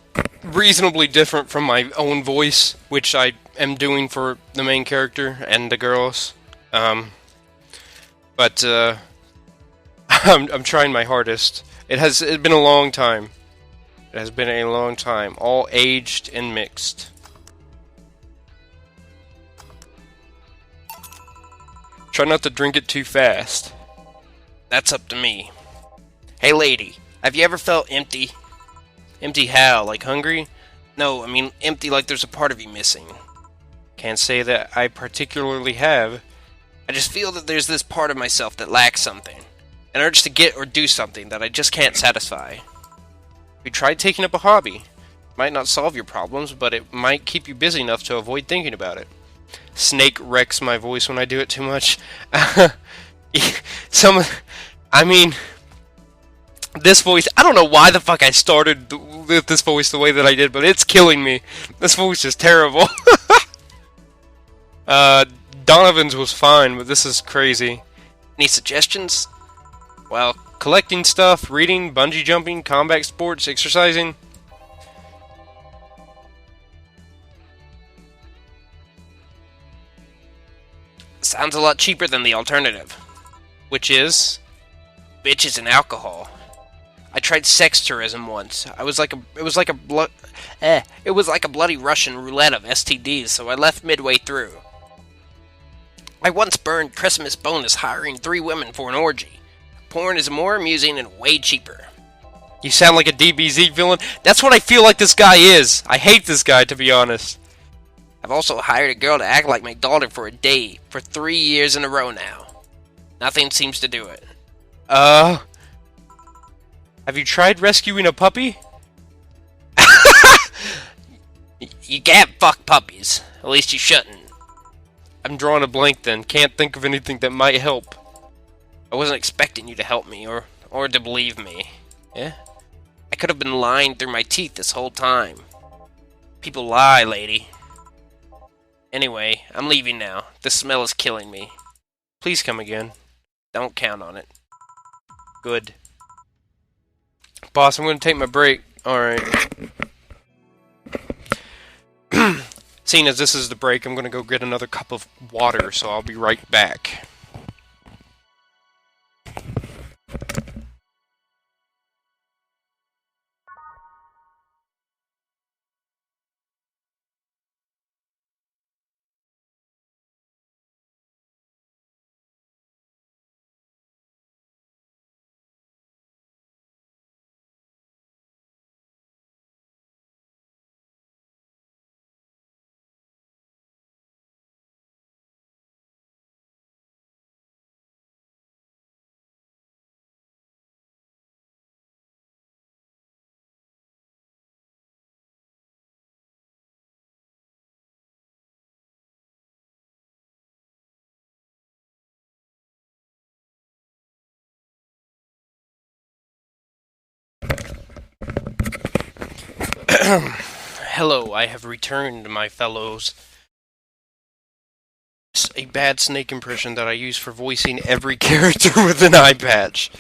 reasonably different from my own voice, which I am doing for the main character and the girls. But I'm trying my hardest. It's been a long time. It has been a long time. All aged and mixed. Try not to drink it too fast. That's up to me. Hey lady, have you ever felt empty? Empty how? Like hungry? No, I mean empty like there's a part of you missing. Can't say that I particularly have. I just feel that there's this part of myself that lacks something. An urge to get or do something that I just can't satisfy. We tried taking up a hobby. Might not solve your problems, but it might keep you busy enough to avoid thinking about it. Snake wrecks my voice when I do it too much. I mean, this voice, I don't know why the fuck I started with this voice the way that I did, but it's killing me. This voice is terrible. Donovan's was fine, but this is crazy. Any suggestions? Well, collecting stuff, reading, bungee jumping, combat sports, exercising. Sounds a lot cheaper than the alternative. Which is? Bitches and alcohol. I tried sex tourism once. It was like a bloody Russian roulette of STDs, so I left midway through. I once burned Christmas bonus hiring 3 women for an orgy. Porn is more amusing and way cheaper. You sound like a DBZ villain. That's what I feel like this guy is. I hate this guy, to be honest. I've also hired a girl to act like my daughter for a day for 3 years in a row now. Nothing seems to do it. Have you tried rescuing a puppy? You can't fuck puppies. At least you shouldn't. I'm drawing a blank then. Can't think of anything that might help. I wasn't expecting you to help me or to believe me. Yeah? I could have been lying through my teeth this whole time. People lie, lady. Anyway, I'm leaving now. The smell is killing me. Please come again. Don't count on it. Good. Boss, I'm going to take my break. Alright. Seeing as this is the break, I'm going to go get another cup of water, so I'll be right back. Hello, I have returned, my fellows. It's a bad snake impression that I use for voicing every character with an eye patch.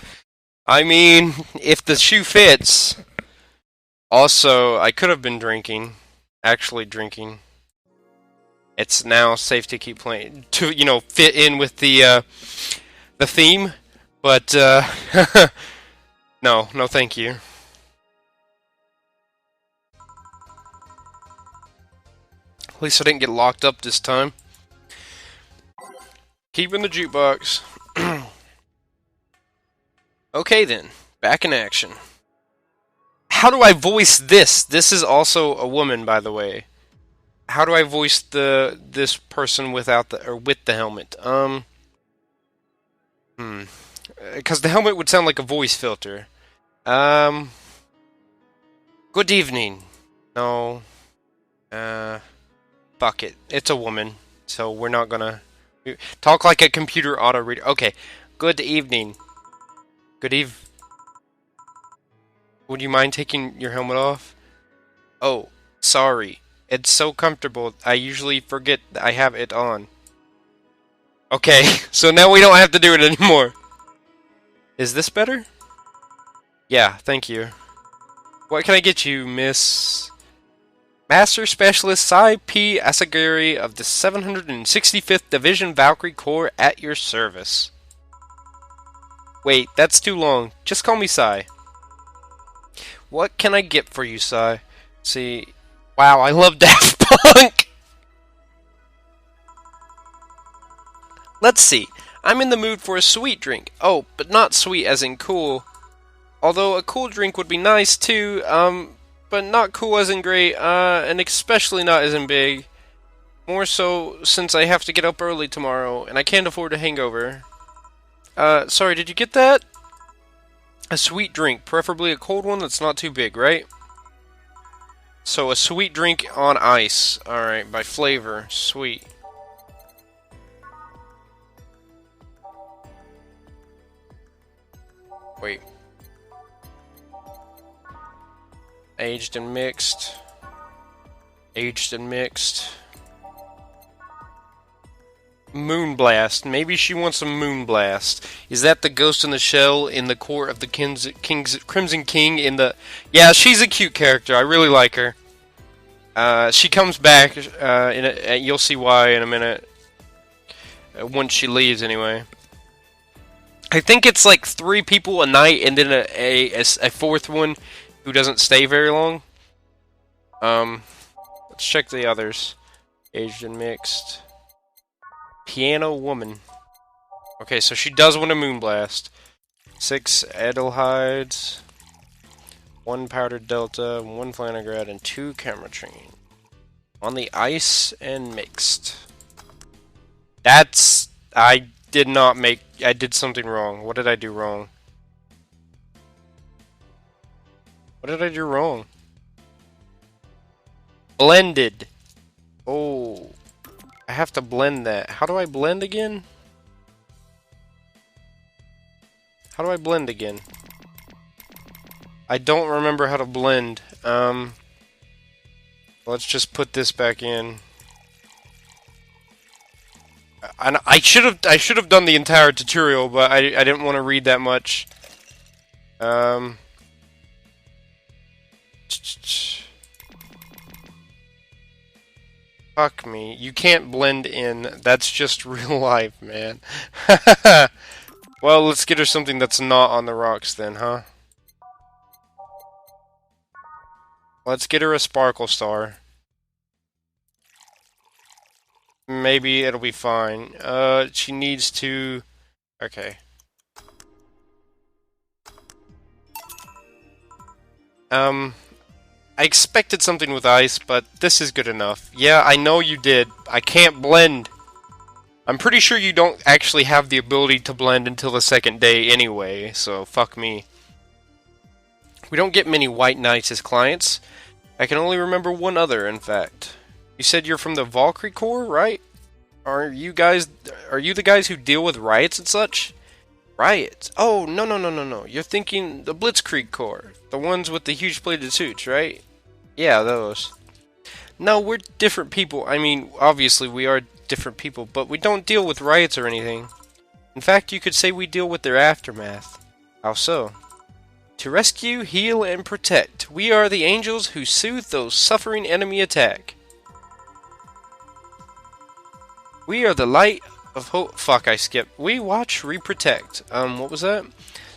I mean, if the shoe fits. Also, I could have been drinking. Actually drinking. It's now safe to keep playing, to, fit in with the theme. But, no, thank you. At least I didn't get locked up this time. Keep in the jukebox. Okay then, back in action. How do I voice this? This is also a woman, by the way. How do I voice this person without with the helmet? Because the helmet would sound like a voice filter. Good evening. No. Fuck it. It's a woman, so we're not gonna talk like a computer auto reader. Okay. Good evening. Would you mind taking your helmet off? Oh, sorry. It's so comfortable. I usually forget that I have it on. Okay, so now we don't have to do it anymore. Is this better? Yeah, thank you. What can I get you, Miss Master Specialist Sai P. Asagiri of the 765th Division Valkyrie Corps at your service? Wait, that's too long. Just call me Sai. What can I get for you, Sai? See, wow, I love Daft Punk! Let's see. I'm in the mood for a sweet drink. Oh, but not sweet as in cool. Although a cool drink would be nice too, but not cool as in great, and especially not as in big. More so since I have to get up early tomorrow, and I can't afford a hangover. Sorry, did you get that? A sweet drink, preferably a cold one that's not too big, right? So a sweet drink on ice. Alright, by flavor. Sweet. Wait. Aged and mixed. Aged and mixed. Moonblast. Maybe she wants a Moonblast. Is that the ghost in the shell in the court of the Crimson King in the... Yeah, she's a cute character. I really like her. She comes back, you'll see why in a minute. Once she leaves, anyway. I think it's like 3 people a night, and then a fourth one who doesn't stay very long. Let's check the others. Aged and mixed. Piano woman. Okay, so she does want a Moonblast. 6 Edelhides, 1 Powdered Delta, 1 Flanagrad, and 2 Camera Train. On the ice and mixed. That's... I did something wrong. What did I do wrong? What did I do wrong? Blended. Oh... I have to blend that. How do I blend again? How do I blend again? I don't remember how to blend. Let's just put this back in. I should have done the entire tutorial, but I didn't want to read that much. Fuck me. You can't blend in. That's just real life, man. Well, let's get her something that's not on the rocks then, huh? Let's get her a Sparkle Star. Maybe it'll be fine. She needs to... Okay. I expected something with ice, but this is good enough. Yeah, I know you did. I can't blend. I'm pretty sure you don't actually have the ability to blend until the second day anyway, so fuck me. We don't get many white knights as clients. I can only remember one other, in fact. You said you're from the Valkyrie Corps, right? Are you the guys who deal with riots and such? Riots? Oh, no. You're thinking the Blitzkrieg Corps. The ones with the huge plated suits, right? Yeah, those. No, we're different people. I mean, obviously we are different people, but we don't deal with riots or anything. In fact, you could say we deal with their aftermath. How so? To rescue, heal, and protect. We are the angels who soothe those suffering enemy attack. We are the light of hope. Fuck, I skipped. We watch, we protect. What was that?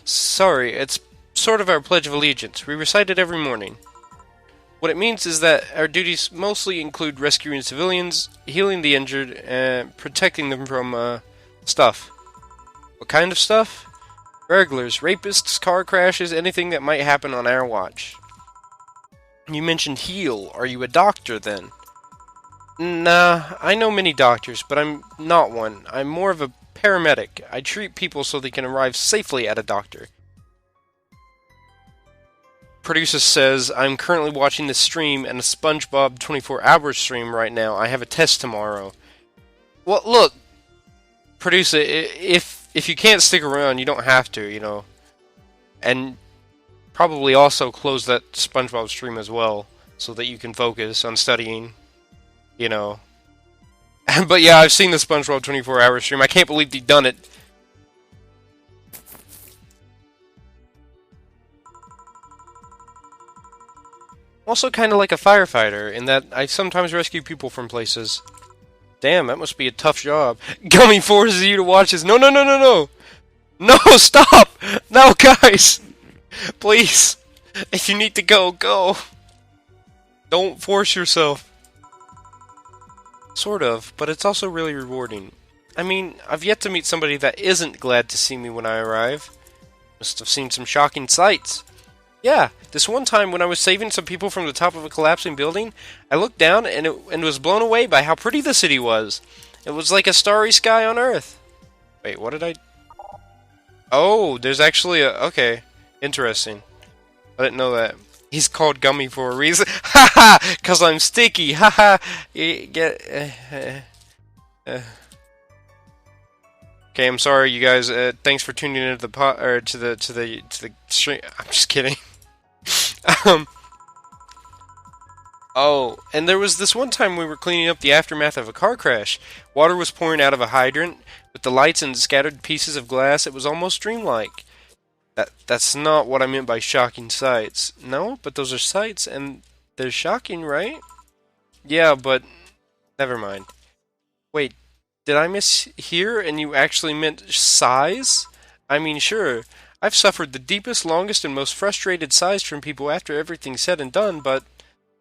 Sorry, it's sort of our Pledge of Allegiance. We recite it every morning. What it means is that our duties mostly include rescuing civilians, healing the injured, and protecting them from, stuff. What kind of stuff? Burglars, rapists, car crashes, anything that might happen on our watch. You mentioned heal. Are you a doctor, then? Nah, I know many doctors, but I'm not one. I'm more of a paramedic. I treat people so they can arrive safely at a doctor. Producer says, I'm currently watching the stream and a SpongeBob 24-hour stream right now. I have a test tomorrow. Well, look, Producer, if you can't stick around, you don't have to, you know. And probably also close that SpongeBob stream as well, so that you can focus on studying, you know. But yeah, I've seen the SpongeBob 24-hour stream. I can't believe they've done it. Also kind of like a firefighter, in that I sometimes rescue people from places. Damn, that must be a tough job. Gummy forces you to watch this. No, no, no, no, no! No, stop! No, guys! Please! If you need to go, go! Don't force yourself. Sort of, but it's also really rewarding. I mean, I've yet to meet somebody that isn't glad to see me when I arrive. Must have seen some shocking sights. Yeah, this one time when I was saving some people from the top of a collapsing building, I looked down and was blown away by how pretty the city was. It was like a starry sky on Earth. Wait, what did I... Oh, there's actually a... Okay, interesting. I didn't know that. He's called Gummy for a reason. Haha! Cause I'm sticky. Haha! Okay, I'm sorry, you guys. Thanks for tuning into the to the stream. I'm just kidding. Oh, and there was this one time we were cleaning up the aftermath of a car crash. Water was pouring out of a hydrant. With the lights and scattered pieces of glass, it was almost dreamlike. That's not what I meant by shocking sights. No, but those are sights, and they're shocking, right? Yeah, but... Never mind. Wait, did I mishear and you actually meant sighs? I mean, sure, I've suffered the deepest, longest, and most frustrated sighs from people after everything's said and done, but...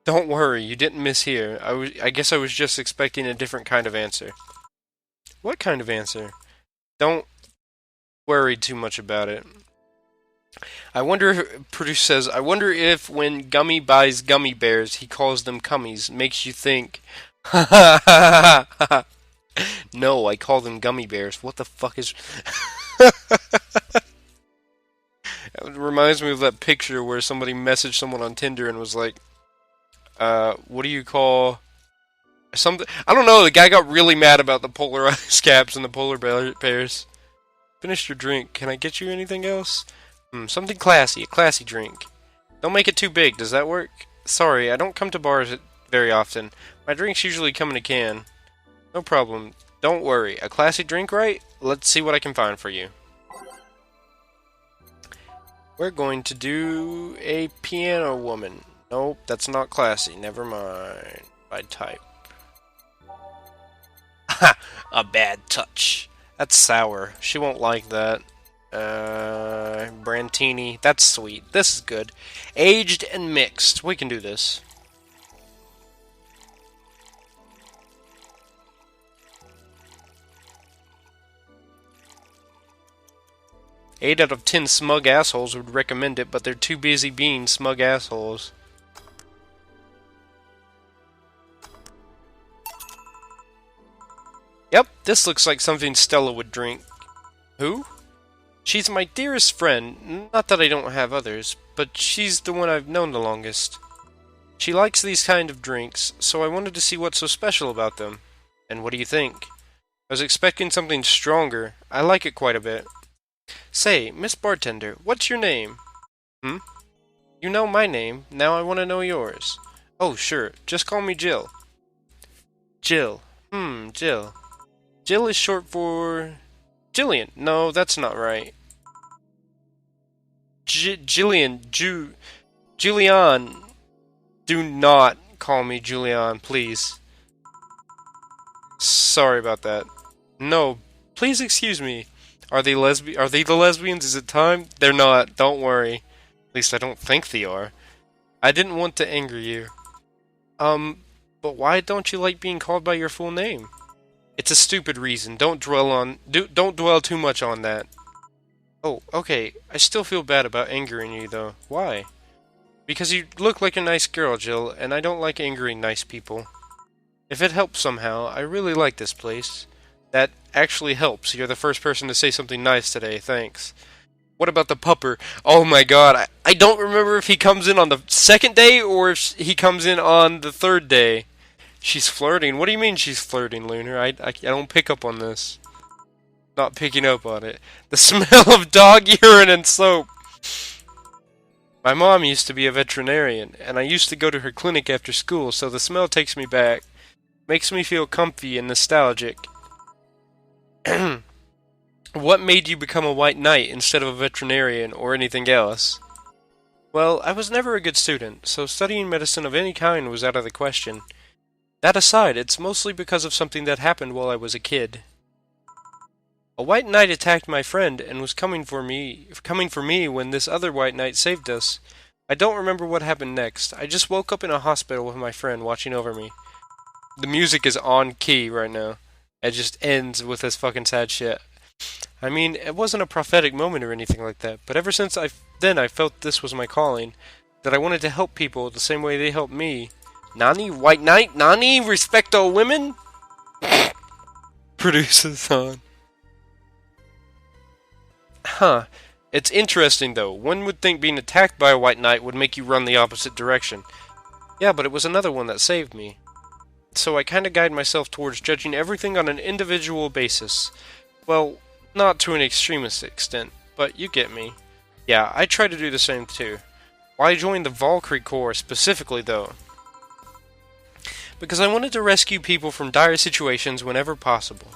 Don't worry, you didn't mishear. I guess I was just expecting a different kind of answer. What kind of answer? Don't worry too much about it. I wonder, producer says, I wonder if when Gummy buys gummy bears, he calls them cummies. Makes you think. No, I call them gummy bears. What the fuck is... It reminds me of that picture where somebody messaged someone on Tinder and was like, what do you call... something? I don't know, the guy got really mad about the polar ice caps and the polar bears. Finished your drink. Can I get you anything else? Something classy. A classy drink. Don't make it too big. Does that work? Sorry, I don't come to bars very often. My drinks usually come in a can. No problem. Don't worry. A classy drink, right? Let's see what I can find for you. We're going to do a piano woman. Nope, that's not classy. Never mind. By type. Ha! A bad touch. That's sour. She won't like that. Brantini. That's sweet. This is good. Aged and mixed. We can do this. Eight out of 10 smug assholes would recommend it, but they're too busy being smug assholes. Yep, this looks like something Stella would drink. Who? She's my dearest friend. Not that I don't have others, but she's the one I've known the longest. She likes these kind of drinks, so I wanted to see what's so special about them. And what do you think? I was expecting something stronger. I like it quite a bit. Say, Miss Bartender, what's your name? You know my name. Now I want to know yours. Oh, sure. Just call me Jill. Jill. Jill. Jill is short for... Jillian. No, that's not right. Jillian. Julian. Do not call me Julian, please. Sorry about that. No, please excuse me. Are they the lesbians? Is it time? They're not. Don't worry. At least I don't think they are. I didn't want to anger you. But why don't you like being called by your full name? It's a stupid reason. Don't dwell too much on that. Oh, okay. I still feel bad about angering you though. Why? Because you look like a nice girl, Jill, and I don't like angering nice people. If it helps somehow, I really like this place. That actually helps. You're the first person to say something nice today, thanks. What about the pupper? Oh my god, I don't remember if he comes in on the second day or if he comes in on the third day. She's flirting. What do you mean she's flirting, Lunar? I don't pick up on this. Not picking up on it. The smell of dog urine and soap. My mom used to be a veterinarian, and I used to go to her clinic after school, so the smell takes me back. Makes me feel comfy and nostalgic. What made you become a white knight instead of a veterinarian or anything else? Well, I was never a good student, so studying medicine of any kind was out of the question. That aside, it's mostly because of something that happened while I was a kid. A white knight attacked my friend and was coming for me when this other white knight saved us. I don't remember what happened next. I just woke up in a hospital with my friend watching over me. The music is on key right now. It just ends with this fucking sad shit. I mean, it wasn't a prophetic moment or anything like that, but ever since I felt this was my calling, that I wanted to help people the same way they helped me. Nani? White knight? Nani? Respect all women? Produces on. Huh. It's interesting though. One would think being attacked by a white knight would make you run the opposite direction. Yeah, but it was another one that saved me. So I kinda guide myself towards judging everything on an individual basis. Well, not to an extremist extent, but you get me. Yeah, I try to do the same too. Why join the Valkyrie Corps specifically though? Because I wanted to rescue people from dire situations whenever possible.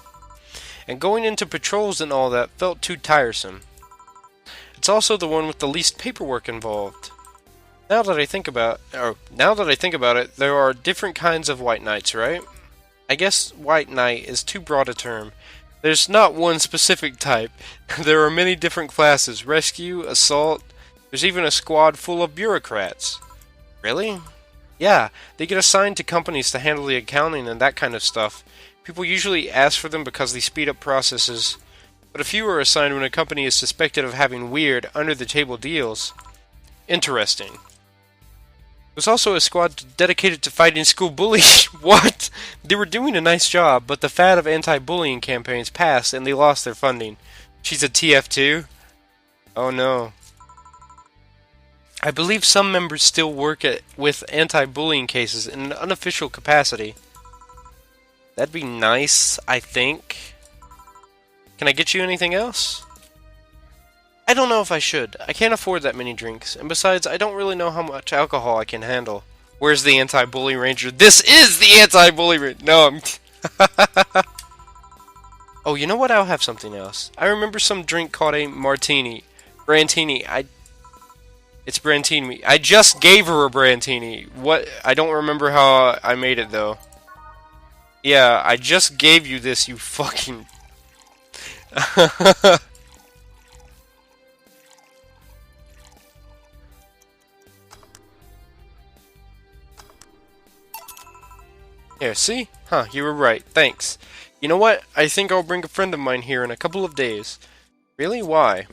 And going into patrols and all that felt too tiresome. It's also the one with the least paperwork involved. Now that I think about it, there are different kinds of white knights, right? I guess white knight is too broad a term. There's not one specific type. There are many different classes: rescue, assault. There's even a squad full of bureaucrats. Really? Yeah, they get assigned to companies to handle the accounting and that kind of stuff. People usually ask for them because they speed up processes. But a few are assigned when a company is suspected of having weird, under-the-table deals. Interesting. There's also a squad dedicated to fighting school bullies. What? They were doing a nice job, but the fad of anti-bullying campaigns passed and they lost their funding. She's a TF too? Oh no. I believe some members still work with anti-bullying cases in an unofficial capacity. That'd be nice, I think. Can I get you anything else? I don't know if I should. I can't afford that many drinks, and besides, I don't really know how much alcohol I can handle. Where's the anti-bully ranger? This is the anti-bully ranger! No, I'm... Oh, you know what? I'll have something else. I remember some drink called a martini. Brantini. It's Brantini. I just gave her a Brantini. What? I don't remember how I made it, though. Yeah, I just gave you this, you fucking... Here, see? Huh, you were right. Thanks. You know what? I think I'll bring a friend of mine here in a couple of days. Really? Why?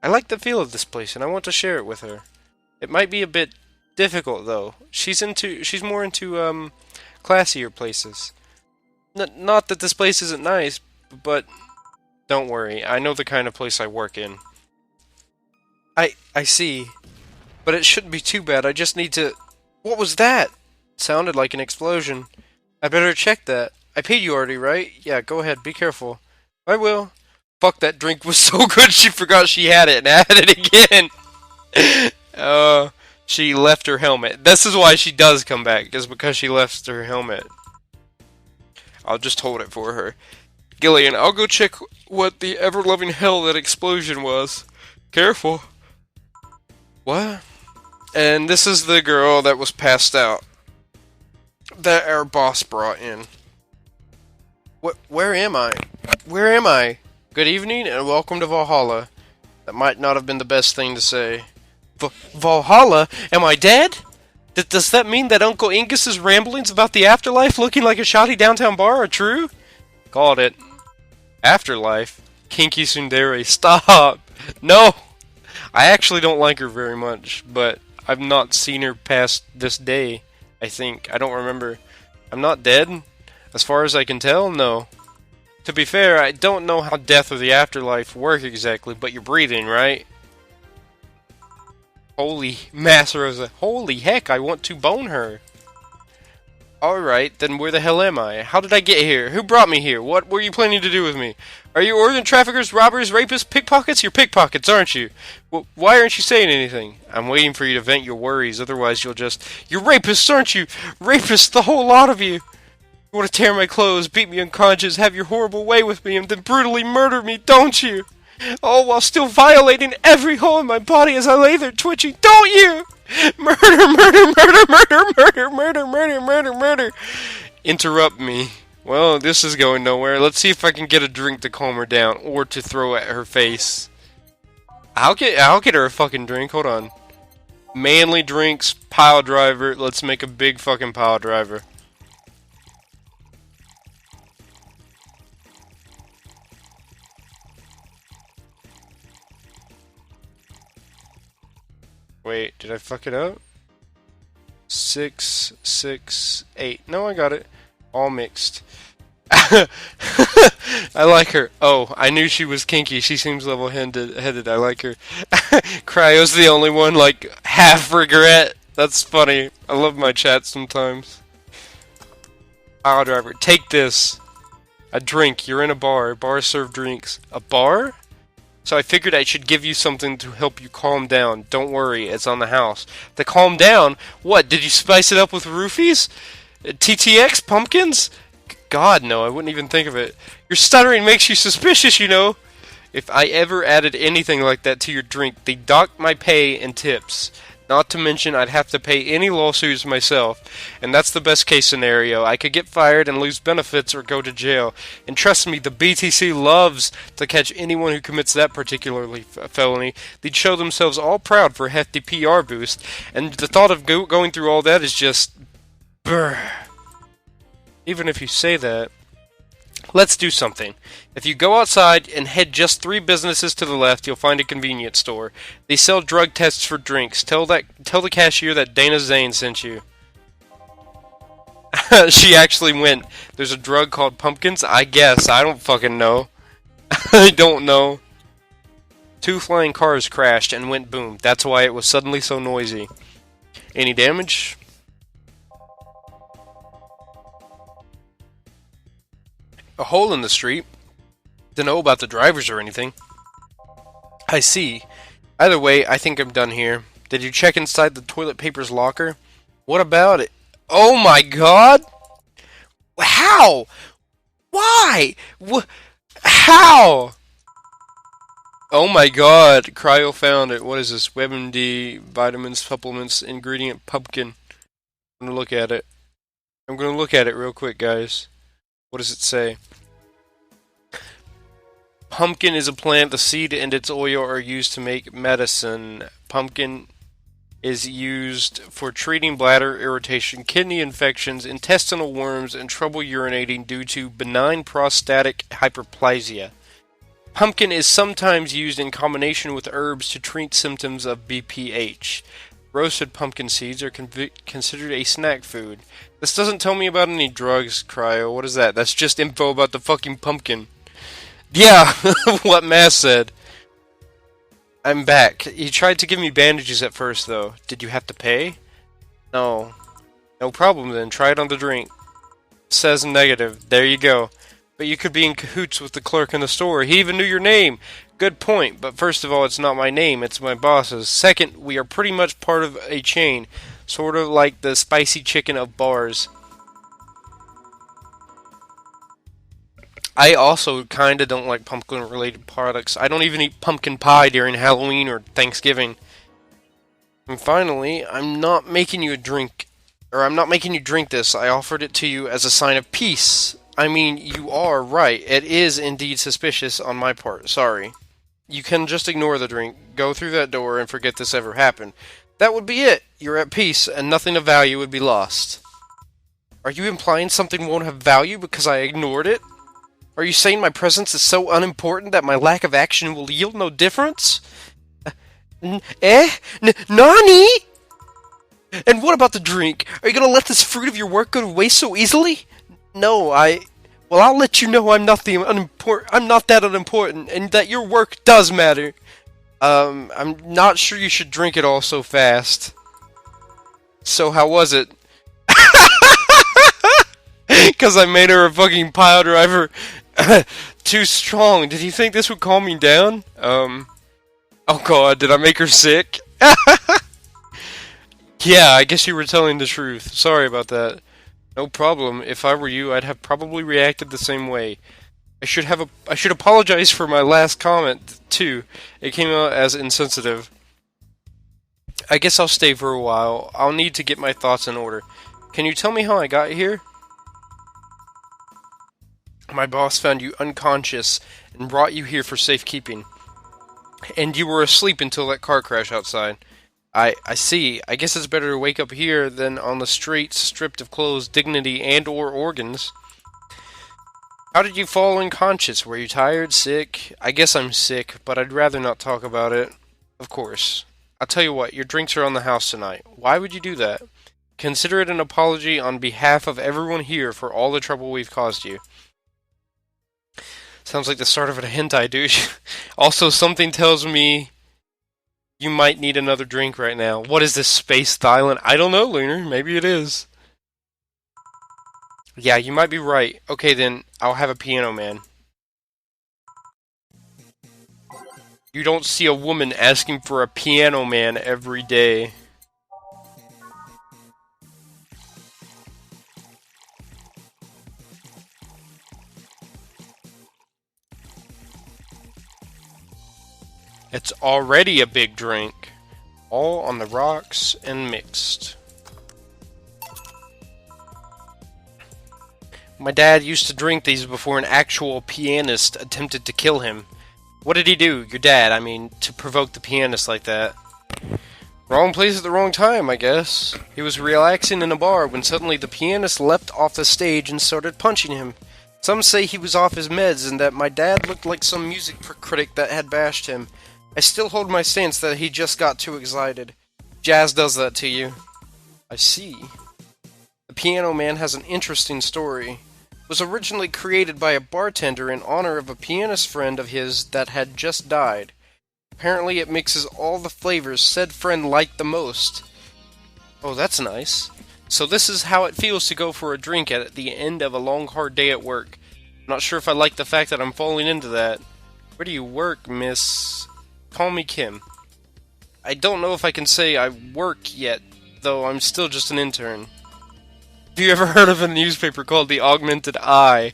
I like the feel of this place, and I want to share it with her. It might be a bit difficult, though. She's more into, classier places. Not that this place isn't nice, but... Don't worry, I know the kind of place I work in. I see. But it shouldn't be too bad, I just need to... What was that? It sounded like an explosion. I better check that. I paid you already, right? Yeah, go ahead, be careful. I will. Fuck, that drink was so good she forgot she had it and had it again. She left her helmet. This is why she does come back, is because she left her helmet. I'll just hold it for her. Gillian, I'll go check what the ever-loving hell that explosion was. Careful. What? And this is the girl that was passed out. That our boss brought in. Where am I? Where am I? Good evening and welcome to Valhalla. That might not have been the best thing to say. Valhalla? Am I dead? Does that mean that Uncle Ingus's ramblings about the afterlife looking like a shoddy downtown bar are true? Called it. Afterlife? Kinky Tsundere. Stop! No! I actually don't like her very much, but I've not seen her past this day, I think. I don't remember. I'm not dead? As far as I can tell, no. To be fair, I don't know how death or the afterlife work exactly, but you're breathing, right? Holy Masarosa. Holy heck, I want to bone her. Alright, then where the hell am I? How did I get here? Who brought me here? What were you planning to do with me? Are you organ traffickers, robbers, rapists, pickpockets? You're pickpockets, aren't you? Why aren't you saying anything? I'm waiting for you to vent your worries, otherwise you'll just... You're rapists, aren't you? Rapists, the whole lot of you! You want to tear my clothes, beat me unconscious, have your horrible way with me, and then brutally murder me, don't you? Oh, while still violating every hole in my body as I lay there twitching, don't you? Murder, murder, murder, murder, murder, murder, murder, murder, murder. Interrupt me. Well, this is going nowhere. Let's see if I can get a drink to calm her down, or to throw at her face. I'll get her a fucking drink. Hold on. Manly drinks, pile driver. Let's make a big fucking pile driver. Wait, did I fuck it up? 6, 6, 8. No, I got it. All mixed. I like her. Oh, I knew she was kinky. She seems level-headed. I like her. Cryo's the only one, like, half regret. That's funny. I love my chat sometimes. Pile driver. Take this. A drink. You're in a bar. Bars serve drinks. A bar? So I figured I should give you something to help you calm down. Don't worry, it's on the house. To calm down? What, did you spice it up with roofies? TTX? Pumpkins? God, no, I wouldn't even think of it. Your stuttering makes you suspicious, you know. If I ever added anything like that to your drink, they'd dock my pay and tips. Not to mention, I'd have to pay any lawsuits myself. And that's the best case scenario. I could get fired and lose benefits or go to jail. And trust me, the BTC loves to catch anyone who commits that particularly felony. They'd show themselves all proud for a hefty PR boost. And the thought of going through all that is just... brr. Even if you say that... Let's do something. If you go outside and head just 3 businesses to the left, you'll find a convenience store. They sell drug tests for drinks. Tell the cashier that Dana Zane sent you. She actually went. There's a drug called pumpkins? I guess. I don't fucking know. I don't know. 2 flying cars crashed and went boom. That's why it was suddenly so noisy. Any damage? A hole in the street. Don't know about the drivers or anything. I see. Either way, I think I'm done here. Did you check inside the toilet paper's locker? What about it? Oh my god! How? Why? How? Oh my god, Cryo found it. What is this? WebMD, vitamins, supplements, ingredient, pumpkin. I'm gonna look at it. I'm gonna look at it real quick, guys. What does it say? Pumpkin is a plant. The seed and its oil are used to make medicine. Pumpkin is used for treating bladder irritation, kidney infections, intestinal worms, and trouble urinating due to benign prostatic hyperplasia. Pumpkin is sometimes used in combination with herbs to treat symptoms of BPH. Roasted pumpkin seeds are considered a snack food. This doesn't tell me about any drugs, Cryo. What is that? That's just info about the fucking pumpkin. Yeah, what Mass said. I'm back. He tried to give me bandages at first, though. Did you have to pay? No. No problem, then. Try it on the drink. Says negative. There you go. But you could be in cahoots with the clerk in the store. He even knew your name. Good point, but first of all, it's not my name, it's my boss's. Second, we are pretty much part of a chain, sort of like the spicy chicken of bars. I also kinda don't like pumpkin-related products. I don't even eat pumpkin pie during Halloween or Thanksgiving. And finally, I'm not making you drink this. I offered it to you as a sign of peace. I mean, you are right. It is indeed suspicious on my part. Sorry. You can just ignore the drink, go through that door, and forget this ever happened. That would be it. You're at peace, and nothing of value would be lost. Are you implying something won't have value because I ignored it? Are you saying my presence is so unimportant that my lack of action will yield no difference? Nani? And what about the drink? Are you gonna let this fruit of your work go to waste so easily? No, well, I'll let you know I'm not that unimportant, and that your work does matter. I'm not sure you should drink it all so fast. So how was it? Cause I made her a fucking pile driver too strong. Did you think this would calm me down? Oh god, did I make her sick? Yeah, I guess you were telling the truth. Sorry about that. No problem. If I were you, I'd have probably reacted the same way. I should apologize for my last comment, too. It came out as insensitive. I guess I'll stay for a while. I'll need to get my thoughts in order. Can you tell me how I got here? My boss found you unconscious and brought you here for safekeeping. And you were asleep until that car crash outside. I see. I guess it's better to wake up here than on the streets, stripped of clothes, dignity, and or organs. How did you fall unconscious? Were you tired? Sick? I guess I'm sick, but I'd rather not talk about it. Of course. I'll tell you what, your drinks are on the house tonight. Why would you do that? Consider it an apology on behalf of everyone here for all the trouble we've caused you. Sounds like the start of a hentai, dude. Also, something tells me you might need another drink right now. What is this, Spaced Island? I don't know, Lunar. Maybe it is. Yeah, you might be right. Okay, then, I'll have a piano man. You don't see a woman asking for a piano man every day. It's already a big drink. All on the rocks and mixed. My dad used to drink these before an actual pianist attempted to kill him. What did he do, your dad, I mean, to provoke the pianist like that? Wrong place at the wrong time, I guess. He was relaxing in a bar when suddenly the pianist leapt off the stage and started punching him. Some say he was off his meds and that my dad looked like some music critic that had bashed him. I still hold my stance that he just got too excited. Jazz does that to you. I see. The Piano Man has an interesting story. It was originally created by a bartender in honor of a pianist friend of his that had just died. Apparently it mixes all the flavors said friend liked the most. Oh, that's nice. So this is how it feels to go for a drink at the end of a long, hard day at work. I'm not sure if I like the fact that I'm falling into that. Where do you work, miss? Call me Kim. I don't know if I can say I work yet, though I'm still just an intern. Have you ever heard of a newspaper called The Augmented Eye?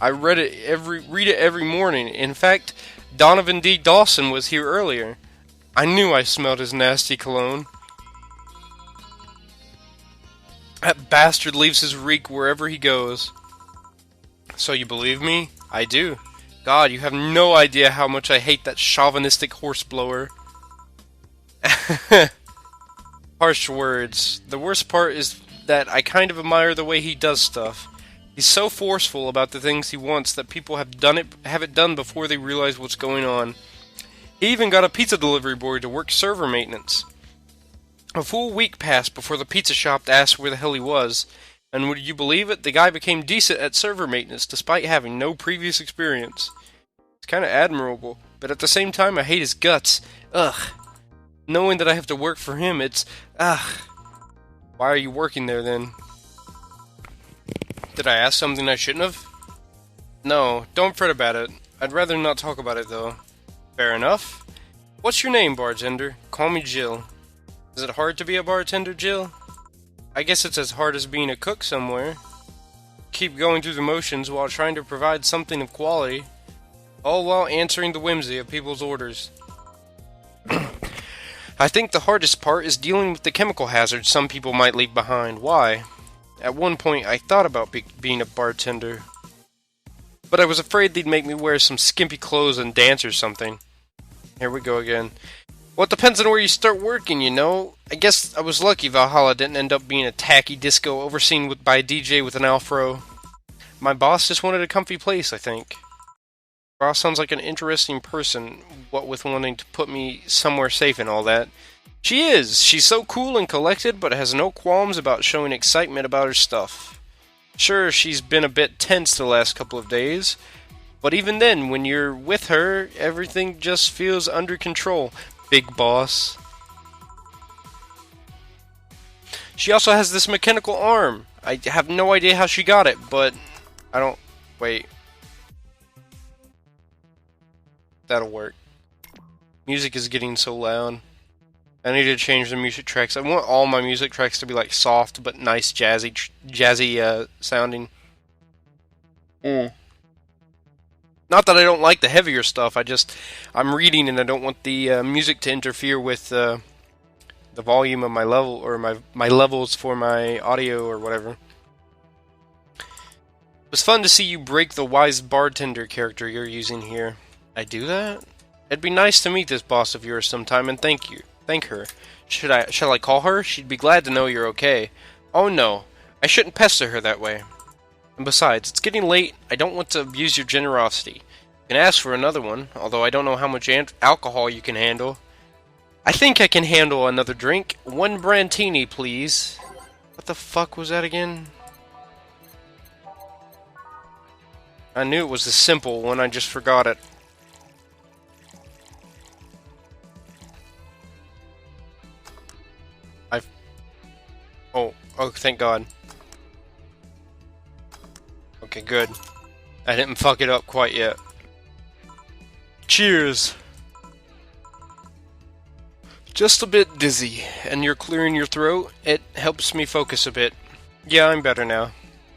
I read it every morning. In fact, Donovan D. Dawson was here earlier. I knew I smelled his nasty cologne. That bastard leaves his reek wherever he goes. So you believe me? I do. God, you have no idea how much I hate that chauvinistic horseblower. Harsh words. The worst part is that I kind of admire the way he does stuff. He's so forceful about the things he wants that people have it done before they realize what's going on. He even got a pizza delivery boy to work server maintenance. A full week passed before the pizza shop asked where the hell he was, and would you believe it, the guy became decent at server maintenance despite having no previous experience. It's kinda admirable, but at the same time I hate his guts. Ugh. Knowing that I have to work for him, it's... ugh. Why are you working there then? Did I ask something I shouldn't have? No, don't fret about it. I'd rather not talk about it, though. Fair enough. What's your name, bartender? Call me Jill. Is it hard to be a bartender, Jill? I guess it's as hard as being a cook somewhere. Keep going through the motions while trying to provide something of quality, all while answering the whimsy of people's orders. I think the hardest part is dealing with the chemical hazards some people might leave behind. Why? At one point, I thought about being a bartender, but I was afraid they'd make me wear some skimpy clothes and dance or something. Here we go again. Well, it depends on where you start working, you know. I guess I was lucky Valhalla didn't end up being a tacky disco overseen by a DJ with an afro. My boss just wanted a comfy place, I think. Ross sounds like an interesting person, what with wanting to put me somewhere safe and all that. She is! She's so cool and collected, but has no qualms about showing excitement about her stuff. Sure, she's been a bit tense the last couple of days, but even then, when you're with her, everything just feels under control. Big boss. She also has this mechanical arm. I have no idea how she got it, but I don't... Wait. That'll work. Music is getting so loud. I need to change the music tracks. I want all my music tracks to be like soft but nice jazzy sounding. Not that I don't like the heavier stuff. I'm reading and I don't want the music to interfere with the volume of my level or my levels for my audio or whatever. It was fun to see you break the wise bartender character you're using here. I do that? It'd be nice to meet this boss of yours sometime and thank her. Shall I call her? She'd be glad to know you're okay. Oh no, I shouldn't pester her that way. And besides, it's getting late. I don't want to abuse your generosity. You can ask for another one, although I don't know how much alcohol you can handle. I think I can handle another drink. 1 Brantini, please. What the fuck was that again? I knew it was the simple one, I just forgot it. Oh, thank God. Okay, good. I didn't fuck it up quite yet. Cheers! Just a bit dizzy, and you're clearing your throat? It helps me focus a bit. Yeah, I'm better now.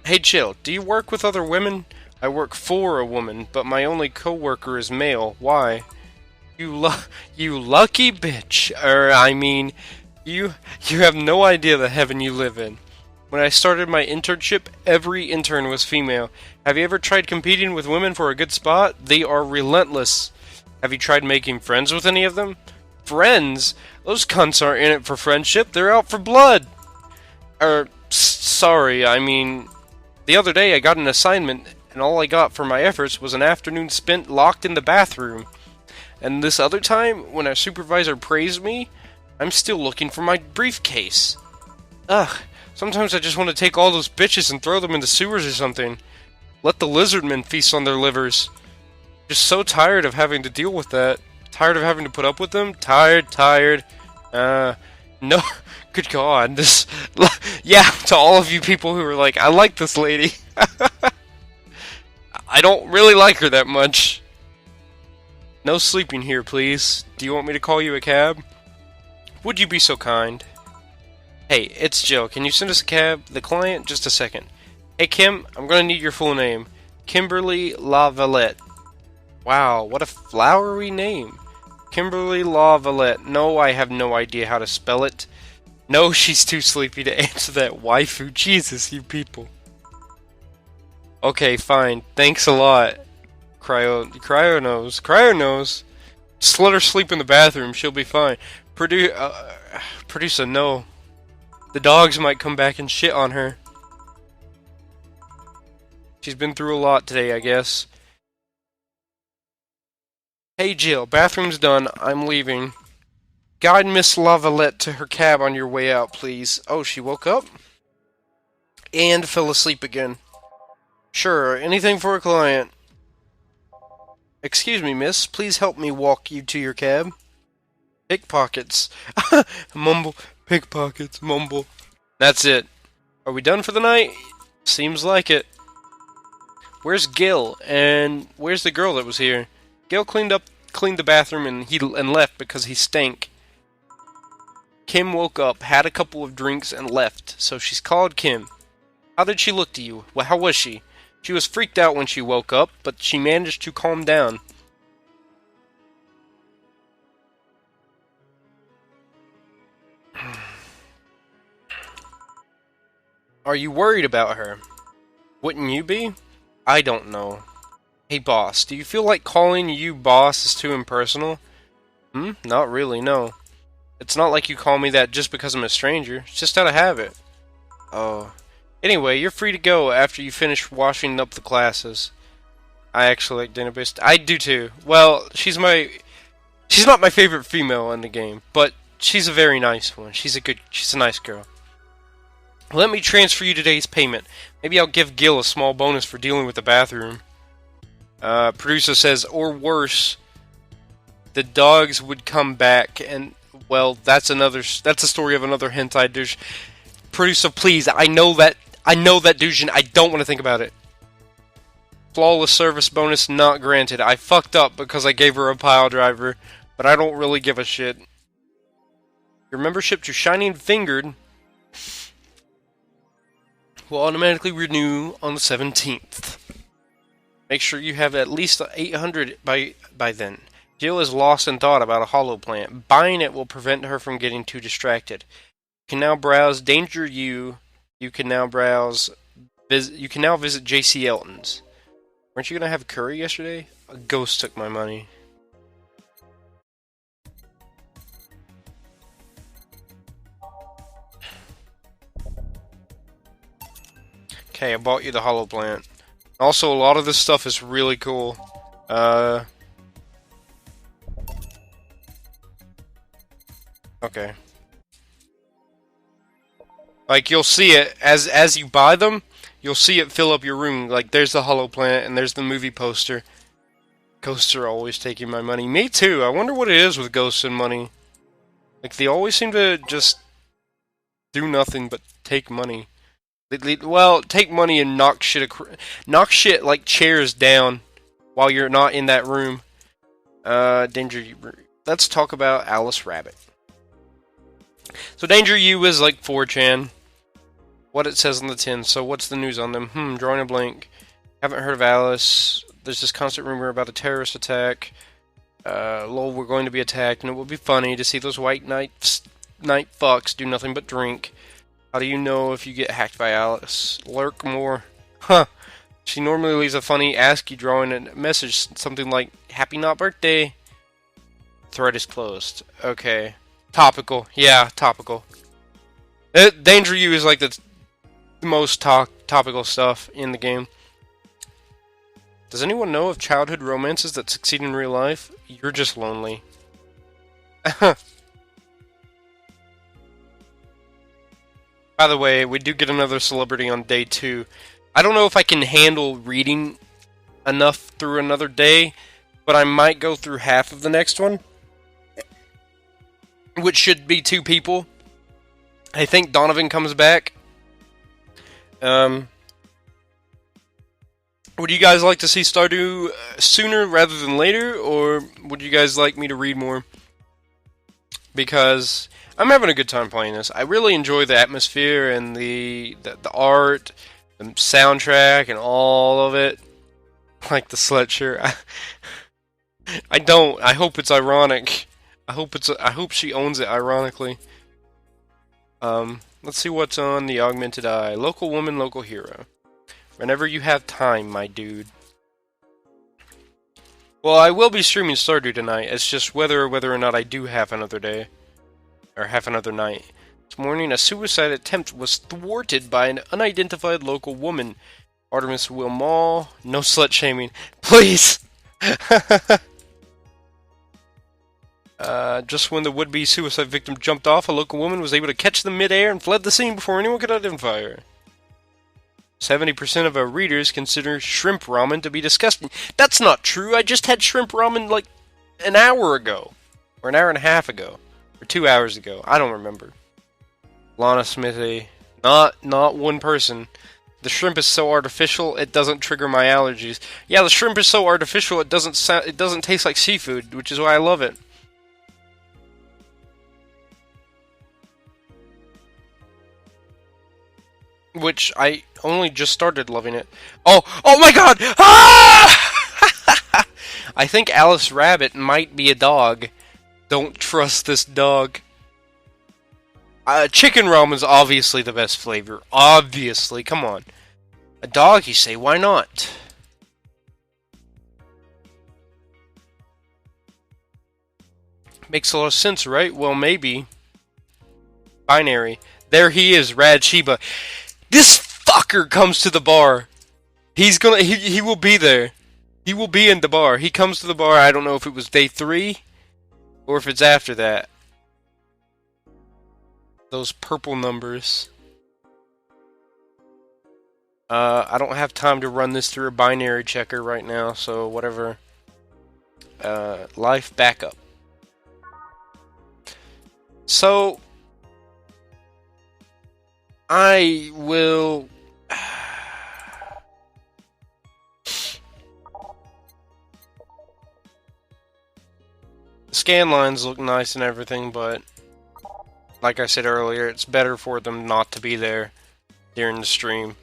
Hey, Jill, do you work with other women? I work for a woman, but my only co-worker is male. Why? You lucky bitch. You have no idea the heaven you live in. When I started my internship, every intern was female. Have you ever tried competing with women for a good spot? They are relentless. Have you tried making friends with any of them? Friends? Those cunts aren't in it for friendship, they're out for blood! Sorry, the other day I got an assignment, and all I got for my efforts was an afternoon spent locked in the bathroom. And this other time, when our supervisor praised me, I'm still looking for my briefcase. Ugh, sometimes I just want to take all those bitches and throw them in the sewers or something. Let the lizardmen feast on their livers. Just so tired of having to deal with that. Tired of having to put up with them. Tired. No, good God. Yeah, to all of you people who are like, I like this lady. I don't really like her that much. No sleeping here, please. Do you want me to call you a cab? Would you be so kind? Hey, it's Jill. Can you send us a cab? The client? Just a second. Hey, Kim, I'm gonna need your full name. Kimberly LaValette. Wow, what a flowery name. Kimberly LaValette. No, I have no idea how to spell it. No, she's too sleepy to answer that. Waifu. Jesus, you people. Okay, fine. Thanks a lot. Cryo knows. Just let her sleep in the bathroom. She'll be fine. Producer, no. The dogs might come back and shit on her. She's been through a lot today, I guess. Hey Jill, bathroom's done. I'm leaving. Guide Miss LaValette to her cab on your way out, please. Oh, she woke up? And fell asleep again. Sure, anything for a client. Excuse me, miss. Please help me walk you to your cab. Pickpockets. Mumble. Pickpockets. Mumble. That's it. Are we done for the night? Seems like it. Where's Gil? And where's the girl that was here? Gil cleaned the bathroom and left because he stank. Kim woke up, had a couple of drinks, and left. So she's called Kim. How did she look to you? Well, how was she? She was freaked out when she woke up, but she managed to calm down. Are you worried about her? Wouldn't you be? I don't know. Hey boss, do you feel like calling you boss is too impersonal? Not really, no. It's not like you call me that just because I'm a stranger. It's just out of habit. Oh. Anyway, you're free to go after you finish washing up the classes. I actually like database. I do too. Well, she's not my favorite female in the game, but she's a very nice one. She's a nice girl. Let me transfer you today's payment. Maybe I'll give Gil a small bonus for dealing with the bathroom. Producer says, or worse, the dogs would come back and, well, that's the story of another hentai douche. Producer, please, I know that douche and I don't want to think about it. Flawless service bonus not granted. I fucked up because I gave her a pile driver, but I don't really give a shit. Your membership to Shining Fingered will automatically renew on the 17th. Make sure you have at least 800 by then. Jill is lost in thought about a hollow plant. Buying it will prevent her from getting too distracted. You can now browse Danger You. You can now visit JC Elton's. Weren't you gonna have curry yesterday? A ghost took my money. Okay, I bought you the hollow plant. Also, a lot of this stuff is really cool. Okay. Like, you'll see it, as you buy them, you'll see it fill up your room. Like, there's the hollow plant, and there's the movie poster. Ghosts are always taking my money. Me too. I wonder what it is with ghosts and money. Like, they always seem to just do nothing but take money. Well, take money and knock shit like chairs down while you're not in that room. Danger You. Let's talk about Alice Rabbit. So Danger You is like 4chan. What it says on the tin. So what's the news on them? Drawing a blank. Haven't heard of Alice. There's this constant rumor about a terrorist attack. Lol, we're going to be attacked, and it would be funny to see those white night fucks do nothing but drink. How do you know if you get hacked by Alice? Lurk more. Huh. She normally leaves a funny ASCII drawing and a message, something like, Happy not birthday. Thread is closed. Okay. Topical. Yeah, topical. Danger You is like the most topical stuff in the game. Does anyone know of childhood romances that succeed in real life? You're just lonely. By the way, we do get another celebrity on day 2. I don't know if I can handle reading enough through another day, but I might go through half of the next one, which should be 2 people. I think Donovan comes back. Would you guys like to see Stardew sooner rather than later, or would you guys like me to read more? Because I'm having a good time playing this. I really enjoy the atmosphere and the art, the soundtrack, and all of it. Like the sweatshirt. I don't. I hope it's ironic. I hope she owns it ironically. Let's see what's on the Augmented Eye. Local woman, local hero. Whenever you have time, my dude. Well, I will be streaming Stardew tonight. It's just whether or not I do half another day. Or half another night. This morning, a suicide attempt was thwarted by an unidentified local woman. Artemis Wilmall. No slut shaming. Please! Just when the would-be suicide victim jumped off, a local woman was able to catch them mid-air and fled the scene before anyone could identify her. 70% of our readers consider shrimp ramen to be disgusting. That's not true. I just had shrimp ramen like an hour ago. Or an hour and a half ago. Or 2 hours ago. I don't remember. Lana Smithy. Not one person. The shrimp is so artificial, it doesn't trigger my allergies. Yeah, the shrimp is so artificial, it doesn't taste like seafood, which is why I love it. Which I only just started loving it. Oh my god! Ah! I think Alice Rabbit might be a dog. Don't trust this dog. Chicken ramen is obviously the best flavor. Obviously, come on. A dog, you say? Why not? Makes a lot of sense, right? Well, maybe. Binary. There he is, Rad Sheba. This fucker comes to the bar. He will be there. He will be in the bar. He comes to the bar. I don't know if it was day 3 or if it's after that. Those purple numbers. I don't have time to run this through a binary checker right now, so whatever. Life backup. So, I will... Scan lines look nice and everything, but like I said earlier, it's better for them not to be there during the stream.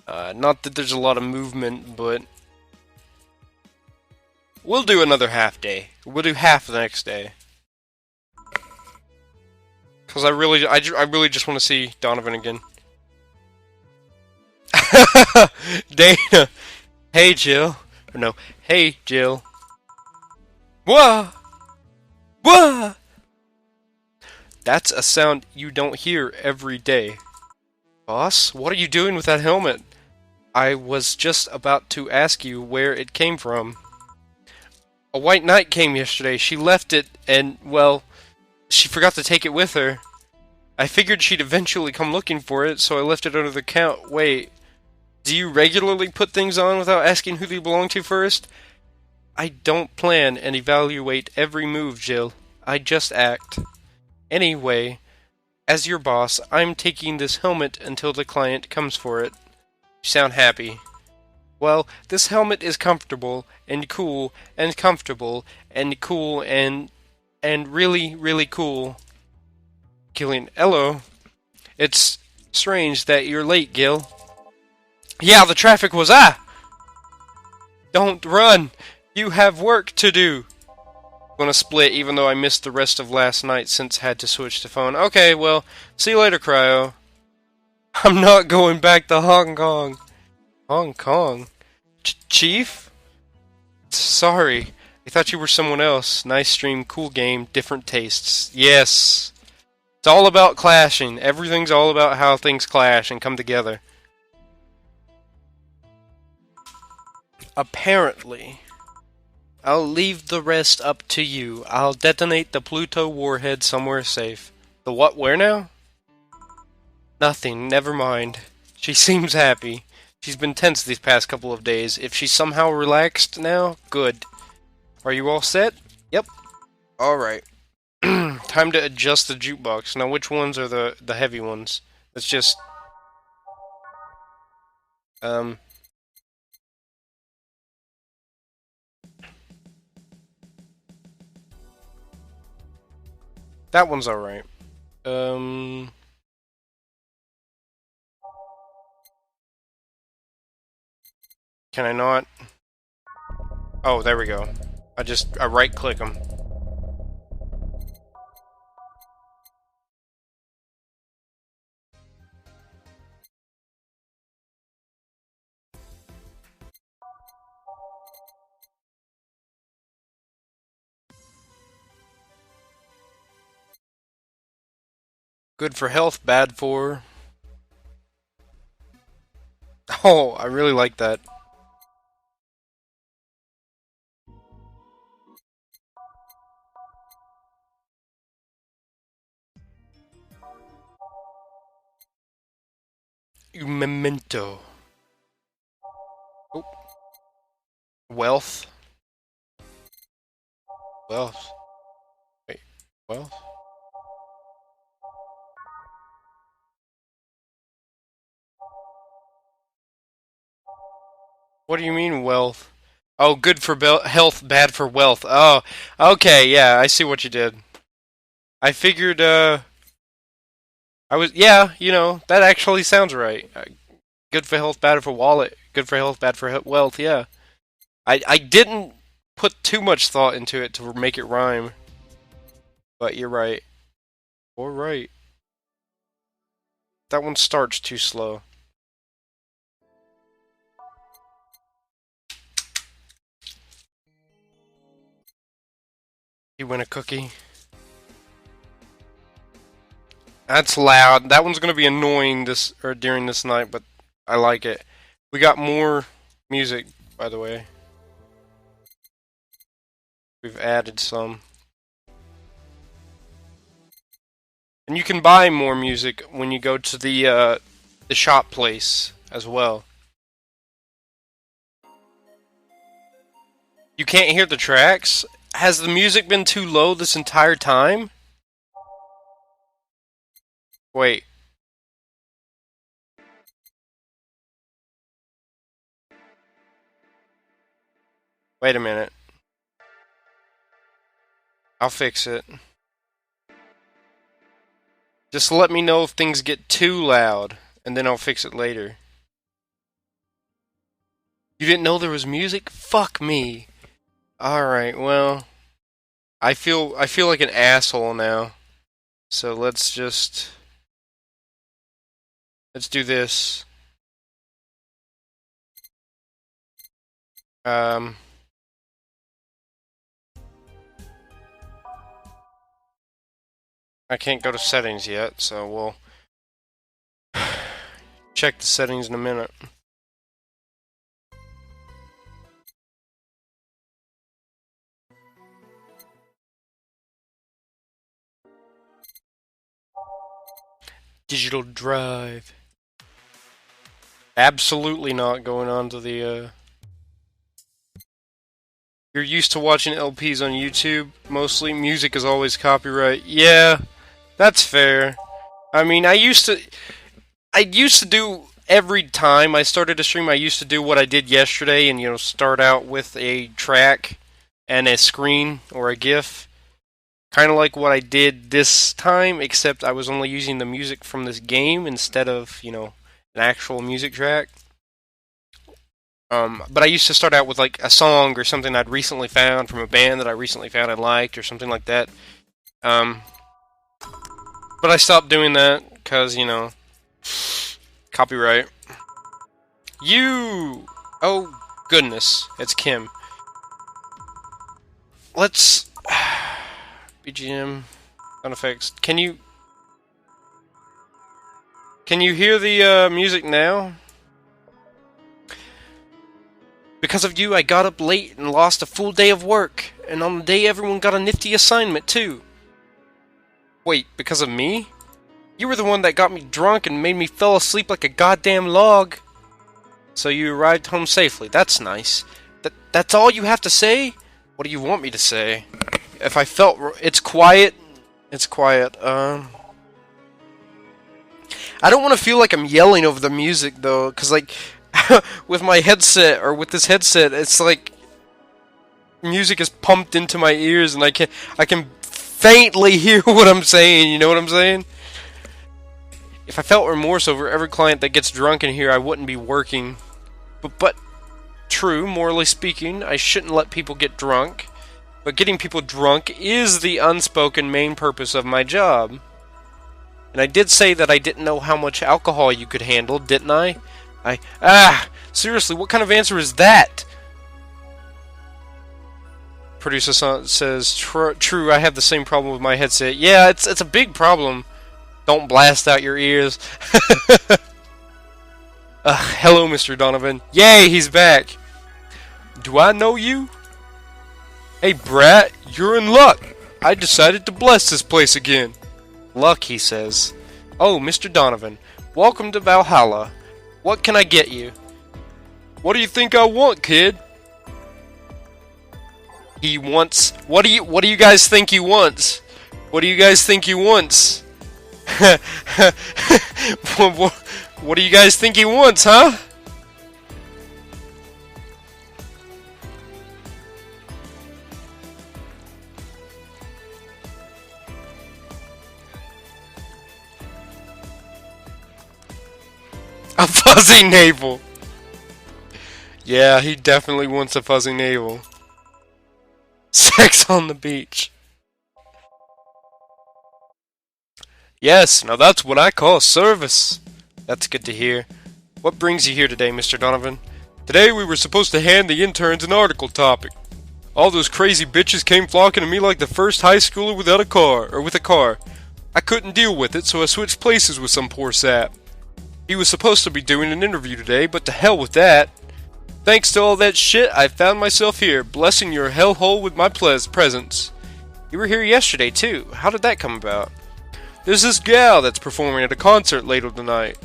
Not that there's a lot of movement, but we'll do another half day. We'll do half the next day. Because I really just want to see Donovan again. Dana! Hey, Jill. Or no, hey, Jill. Wah! Wah! That's a sound you don't hear every day. Boss, what are you doing with that helmet? I was just about to ask you where it came from. A white knight came yesterday. She left it and, well, she forgot to take it with her. I figured she'd eventually come looking for it, so I left it under the count. Wait, do you regularly put things on without asking who they belong to first? I don't plan and evaluate every move, Jill. I just act. Anyway, as your boss, I'm taking this helmet until the client comes for it. You sound happy. Well, this helmet is comfortable, and cool, and comfortable, and cool, and really, really cool. Killian, hello. It's strange that you're late, Gil. Yeah, the traffic was Don't run! You have work to do! Gonna split even though I missed the rest of last night since had to switch to phone. Okay, well, see you later, Cryo. I'm not going back to Hong Kong. Hong Kong? Chief? Sorry. I thought you were someone else. Nice stream, cool game, different tastes. Yes. It's all about clashing. Everything's all about how things clash and come together. Apparently. I'll leave the rest up to you. I'll detonate the Pluto warhead somewhere safe. The what? Where now? Nothing. Never mind. She seems happy. She's been tense these past couple of days. If she's somehow relaxed now, good. Are you all set? Yep. Alright. Time to adjust the jukebox. Now, which ones are the heavy ones? Let's just... That one's alright. Can I not? Oh, there we go. I right-click them. Good for health, bad for... Oh, I really like that. Memento. Oh. Wealth. Wealth. Wait. Wealth? What do you mean wealth? Oh, good for health, bad for wealth. Oh, okay, yeah, I see what you did. I figured, yeah, you know, that actually sounds right. Good for health, bad for wallet. Good for health, bad for wealth, yeah. I didn't put too much thought into it to make it rhyme. But you're right. You're right. That one starts too slow. You win a cookie. That's loud. That one's gonna be annoying during this night, but I like it. We got more music, by the way. We've added some. And you can buy more music when you go to the shop place as well. You can't hear the tracks? Has the music been too low this entire time? Wait. Wait a minute. I'll fix it. Just let me know if things get too loud, and then I'll fix it later. You didn't know there was music? Fuck me. Alright, well, I feel like an asshole now. So let's do this. I can't go to settings yet, so we'll check the settings in a minute. Digital drive. Absolutely not going on to the, You're used to watching LPs on YouTube, mostly. Music is always copyright. Yeah, that's fair. I mean, I used to do, every time I started a stream, I used to do what I did yesterday and, you know, start out with a track and a screen or a GIF. Kind of like what I did this time, except I was only using the music from this game instead of, you know, an actual music track. But I used to start out with like a song or something I'd recently found from a band that I recently found and liked or something like that. But I stopped doing that because, you know, copyright. Oh, goodness. It's Kim. Let's... BGM. Sound effects. Can you hear the music now? Because of you, I got up late and lost a full day of work. And on the day, everyone got a nifty assignment, too. Wait, because of me? You were the one that got me drunk and made me fall asleep like a goddamn log. So you arrived home safely. That's nice. That's all you have to say? What do you want me to say? If I felt... It's quiet. It's quiet. I don't want to feel like I'm yelling over the music, though. Because, like... with my headset, or with this headset, it's like... music is pumped into my ears and I can faintly hear what I'm saying, you know what I'm saying? If I felt remorse over every client that gets drunk in here, I wouldn't be working. But true, morally speaking, I shouldn't let people get drunk. But getting people drunk is the unspoken main purpose of my job. And I did say that I didn't know how much alcohol you could handle, didn't I? Seriously, what kind of answer is that? Producer says, true, I have the same problem with my headset. Yeah, it's a big problem. Don't blast out your ears. Hello, Mr. Donovan. Yay, he's back. Do I know you? Hey, brat, you're in luck. I decided to bless this place again. Luck, he says. Oh, Mr. Donovan, welcome to Valhalla. What can I get you? What do you think I want, kid? He wants... What do you guys think he wants? What do you guys think he wants? What do you guys think he wants, huh? A fuzzy navel. Yeah, he definitely wants a fuzzy navel. Sex on the beach. Yes, now that's what I call service. That's good to hear. What brings you here today, Mr. Donovan? Today we were supposed to hand the interns an article topic. All those crazy bitches came flocking to me like the first high schooler without a car, or with a car. I couldn't deal with it, so I switched places with some poor sap. He was supposed to be doing an interview today, but to hell with that. Thanks to all that shit, I found myself here, blessing your hellhole with my presence. You were here yesterday, too. How did that come about? There's this gal that's performing at a concert later tonight.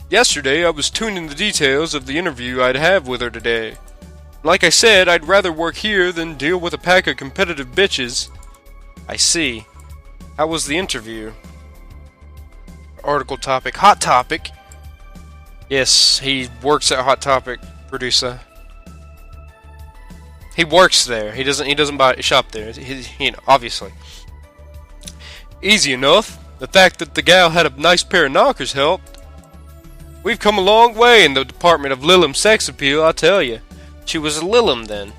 Yesterday, I was tuning the details of the interview I'd have with her today. Like I said, I'd rather work here than deal with a pack of competitive bitches. I see. How was the interview? Article topic. Hot Topic? Yes, he works at Hot Topic, producer. He works there. He doesn't buy a shop there. Obviously. Easy enough. The fact that the gal had a nice pair of knockers helped. We've come a long way in the department of Lilum sex appeal, I tell you. She was a Lilum then.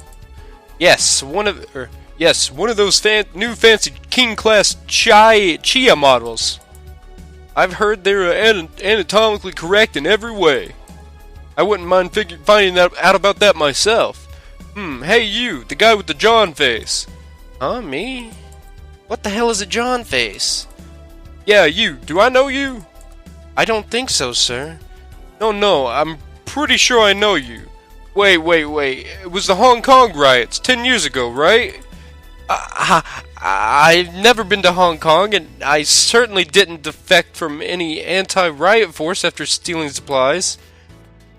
Yes, one of those new fancy king class Chia models. I've heard they're anatomically correct in every way. I wouldn't mind finding out about that myself. Hey you, the guy with the John face. Huh, me? What the hell is a John face? Yeah, you. Do I know you? I don't think so, sir. No, I'm pretty sure I know you. Wait. It was the Hong Kong riots 10 years ago, right? I've never been to Hong Kong, and I certainly didn't defect from any anti-riot force after stealing supplies.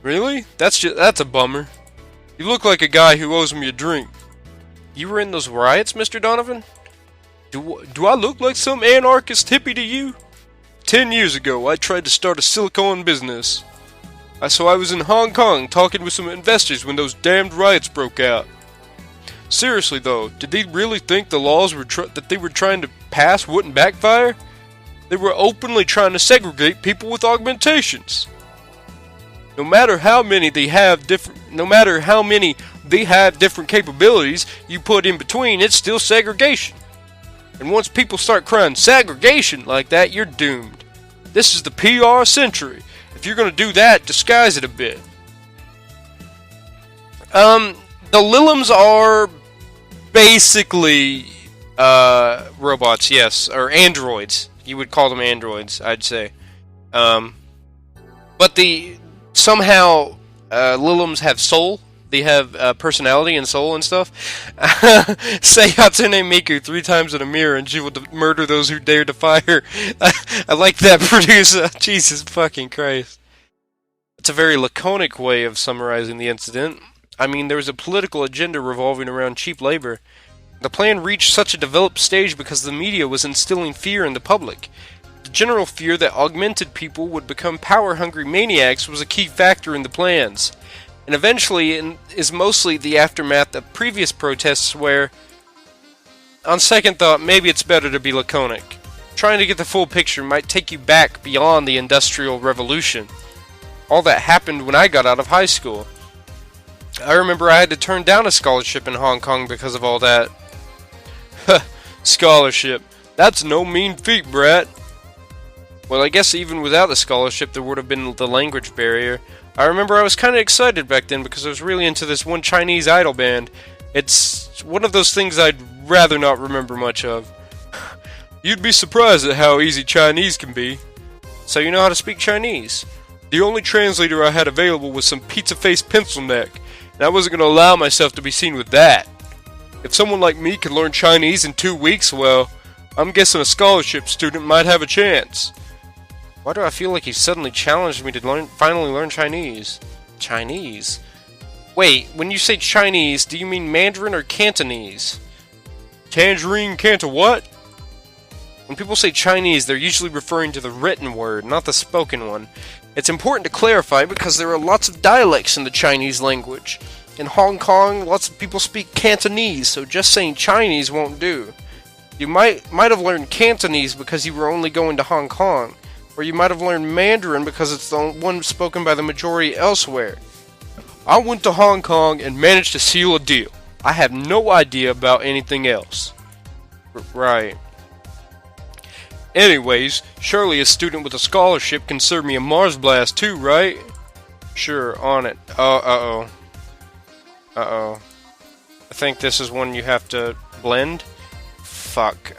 Really? That's a bummer. You look like a guy who owes me a drink. You were in those riots, Mr. Donovan? Do I look like some anarchist hippie to you? 10 years ago, I tried to start a silicone business. So I was in Hong Kong talking with some investors when those damned riots broke out. Seriously though, did they really think the laws that they were trying to pass wouldn't backfire? They were openly trying to segregate people with augmentations. No matter how many they have different capabilities you put in between, it's still segregation. And once people start crying segregation like that, you're doomed. This is the PR century. If you're gonna do that, disguise it a bit. The Lilums are basically robots, yes, or androids. You would call them androids, I'd say. But somehow Lilums have soul. They have personality and soul and stuff. Say Hatsune Miku 3 times in a mirror and she will murder those who dare defy her. I like that, producer. Jesus fucking Christ. It's a very laconic way of summarizing the incident. I mean, there was a political agenda revolving around cheap labor. The plan reached such a developed stage because the media was instilling fear in the public. The general fear that augmented people would become power-hungry maniacs was a key factor in the plans. And eventually is mostly the aftermath of previous protests where, on second thought, maybe it's better to be laconic. Trying to get the full picture might take you back beyond the Industrial Revolution. All that happened when I got out of high school. I remember I had to turn down a scholarship in Hong Kong because of all that. Scholarship. That's no mean feat, brat. Well, I guess even without the scholarship there would have been the language barrier. I remember I was kind of excited back then because I was really into this one Chinese idol band. It's one of those things I'd rather not remember much of. You'd be surprised at how easy Chinese can be. So you know how to speak Chinese? The only translator I had available was some pizza-faced pencil neck, and I wasn't going to allow myself to be seen with that. If someone like me can learn Chinese in 2 weeks, well, I'm guessing a scholarship student might have a chance. Why do I feel like he suddenly challenged me to finally learn Chinese? Chinese? Wait, when you say Chinese, do you mean Mandarin or Cantonese? Tangerine Canta what? When people say Chinese, they're usually referring to the written word, not the spoken one. It's important to clarify because there are lots of dialects in the Chinese language. In Hong Kong, lots of people speak Cantonese, so just saying Chinese won't do. You might have learned Cantonese because you were only going to Hong Kong, Or you might have learned Mandarin because it's the one spoken by the majority elsewhere. I went to Hong Kong and managed to seal a deal. I have no idea about anything else. Right. Anyways, surely a student with a scholarship can serve me a Mars blast too, right? Sure, on it. Uh-oh. Uh-oh. I think this is one you have to blend. Fuck.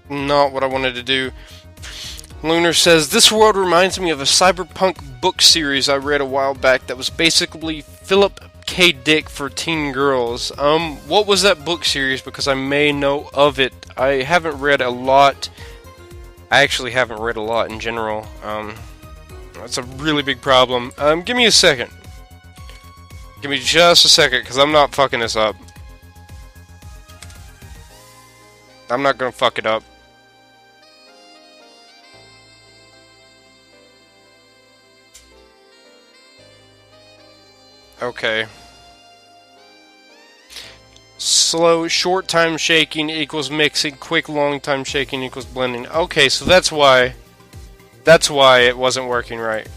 Not what I wanted to do. Lunar says, this world reminds me of a cyberpunk book series I read a while back that was basically Philip K. Dick for teen girls. What was that book series? Because I may know of it. I haven't read a lot. I actually haven't read a lot in general. That's a really big problem. Give me a second. Give me just a second, because I'm not fucking this up. I'm not gonna fuck it up. Okay. Slow, short time shaking equals mixing, quick, long time shaking equals blending. Okay, so that's why it wasn't working right.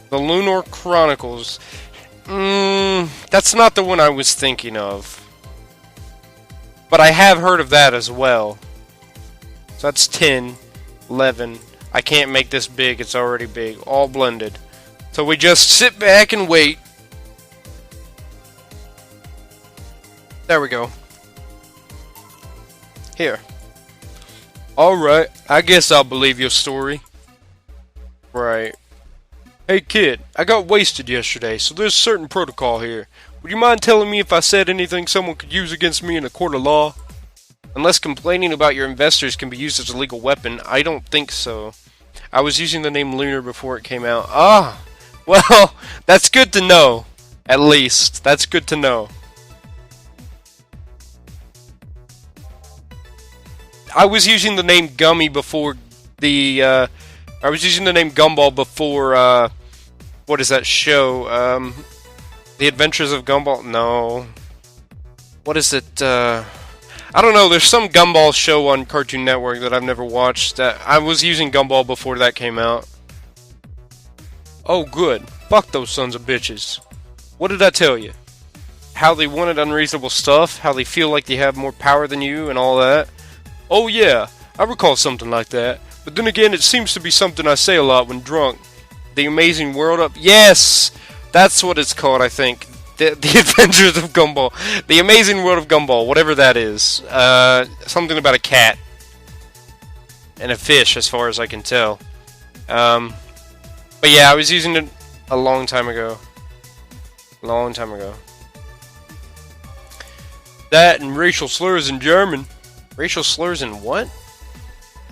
The Lunar Chronicles. That's not the one I was thinking of. But I have heard of that as well. So that's 10, 11. I can't make this big, it's already big. All blended. So we just sit back and wait. There we go. Here. Alright, I guess I'll believe your story. Right. Hey kid, I got wasted yesterday, so there's a certain protocol here. Would you mind telling me if I said anything someone could use against me in a court of law? Unless complaining about your investors can be used as a legal weapon, I don't think so. I was using the name Lunar before it came out. Ah! Well, that's good to know. At least. That's good to know. I was using the name Gummy before the, I was using the name Gumball before, what is that show? The Adventures of Gumball? No. What is it, I don't know, there's some Gumball show on Cartoon Network that I've never watched. I was using Gumball before that came out. Oh, good. Fuck those sons of bitches. What did I tell you? How they wanted unreasonable stuff, how they feel like they have more power than you, and all that. Oh yeah, I recall something like that. But then again, it seems to be something I say a lot when drunk. The Amazing World of... Yes! That's what it's called, I think. The Adventures of Gumball. The Amazing World of Gumball, whatever that is. Something about a cat. And a fish, as far as I can tell. But yeah, I was using it a long time ago. Long time ago. That and racial slurs in German. Racial slurs in what?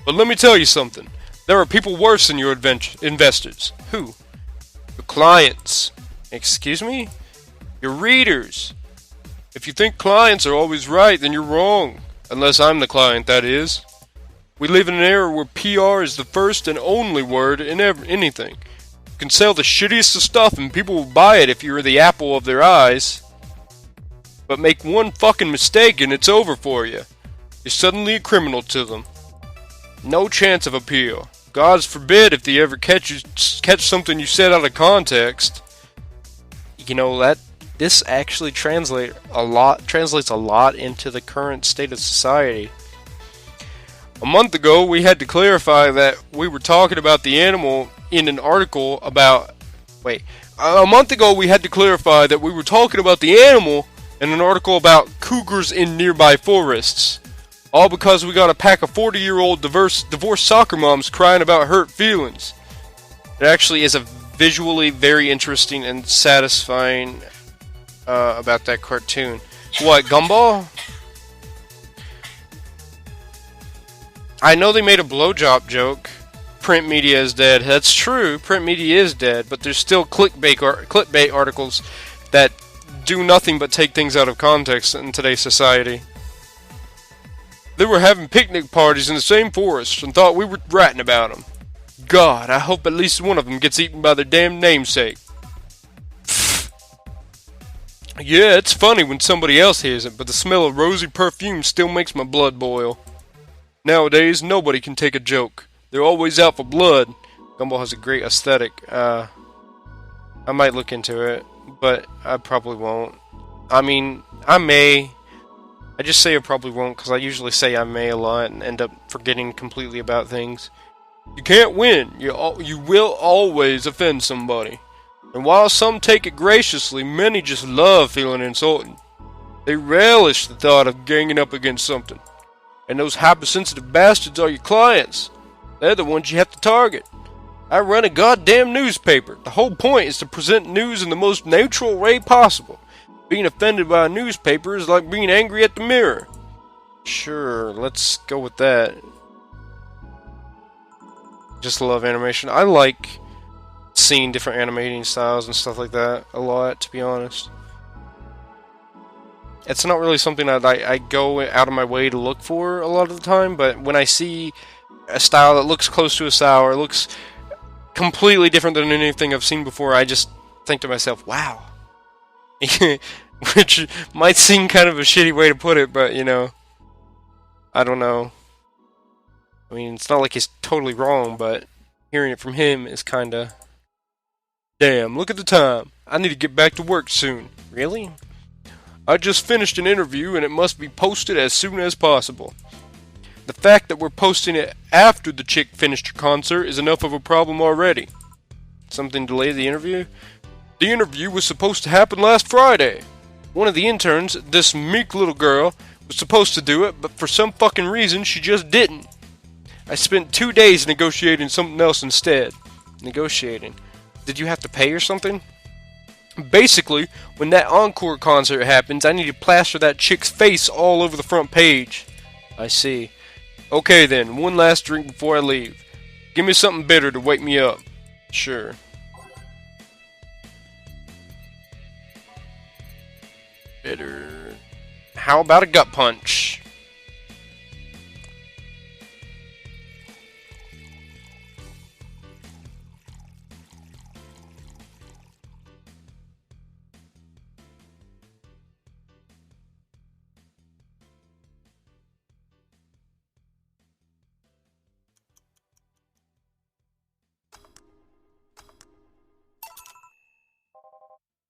But let me tell you something. There are people worse than your investors. Who? Your clients. Excuse me? Your readers. If you think clients are always right, then you're wrong. Unless I'm the client, that is. We live in an era where PR is the first and only word in anything. You can sell the shittiest of stuff and people will buy it if you're the apple of their eyes. But make one fucking mistake and it's over for you. You're suddenly a criminal to them. No chance of appeal. God forbid if they ever catch something you said out of context. You know, that this actually translates a lot into the current state of society. A month ago, we had to clarify that we were talking about the animal in an article about... A month ago, we had to clarify that we were talking about the animal in an article about cougars in nearby forests. All because we got a pack of 40-year-old divorced soccer moms crying about hurt feelings. It actually is a visually very interesting and satisfying about that cartoon. What, Gumball? I know they made a blowjob joke. Print media is dead. That's true. Print media is dead, but there's still clickbait articles that do nothing but take things out of context in today's society. They were having picnic parties in the same forest and thought we were ratting about them. God, I hope at least one of them gets eaten by their damn namesake. Yeah, it's funny when somebody else hears it, but the smell of rosy perfume still makes my blood boil. Nowadays, nobody can take a joke. They're always out for blood. Gumball has a great aesthetic. I might look into it, but I probably won't. I mean, I may. I just say I probably won't because I usually say I may a lot and end up forgetting completely about things. You can't win. You will always offend somebody. And while some take it graciously, many just love feeling insulted. They relish the thought of ganging up against something. And those hypersensitive bastards are your clients. They're the ones you have to target. I run a goddamn newspaper. The whole point is to present news in the most neutral way possible. Being offended by a newspaper is like being angry at the mirror. Sure, let's go with that. Just love animation. I like seeing different animating styles and stuff like that a lot, to be honest. It's not really something that I go out of my way to look for a lot of the time, but when I see a style that looks close to a style or looks completely different than anything I've seen before, I just think to myself, wow. Which might seem kind of a shitty way to put it, but, you know, I don't know. I mean, it's not like he's totally wrong, but hearing it from him is kinda... Damn, look at the time. I need to get back to work soon. Really? I just finished an interview and it must be posted as soon as possible. The fact that we're posting it after the chick finished her concert is enough of a problem already. Something delayed the interview? The interview was supposed to happen last Friday. One of the interns, this meek little girl, was supposed to do it, but for some fucking reason she just didn't. I spent 2 days negotiating something else instead. Negotiating. Did you have to pay or something? Basically, when that encore concert happens, I need to plaster that chick's face all over the front page. I see. Okay then, one last drink before I leave. Give me something bitter to wake me up. Sure. Bitter. How about a gut punch?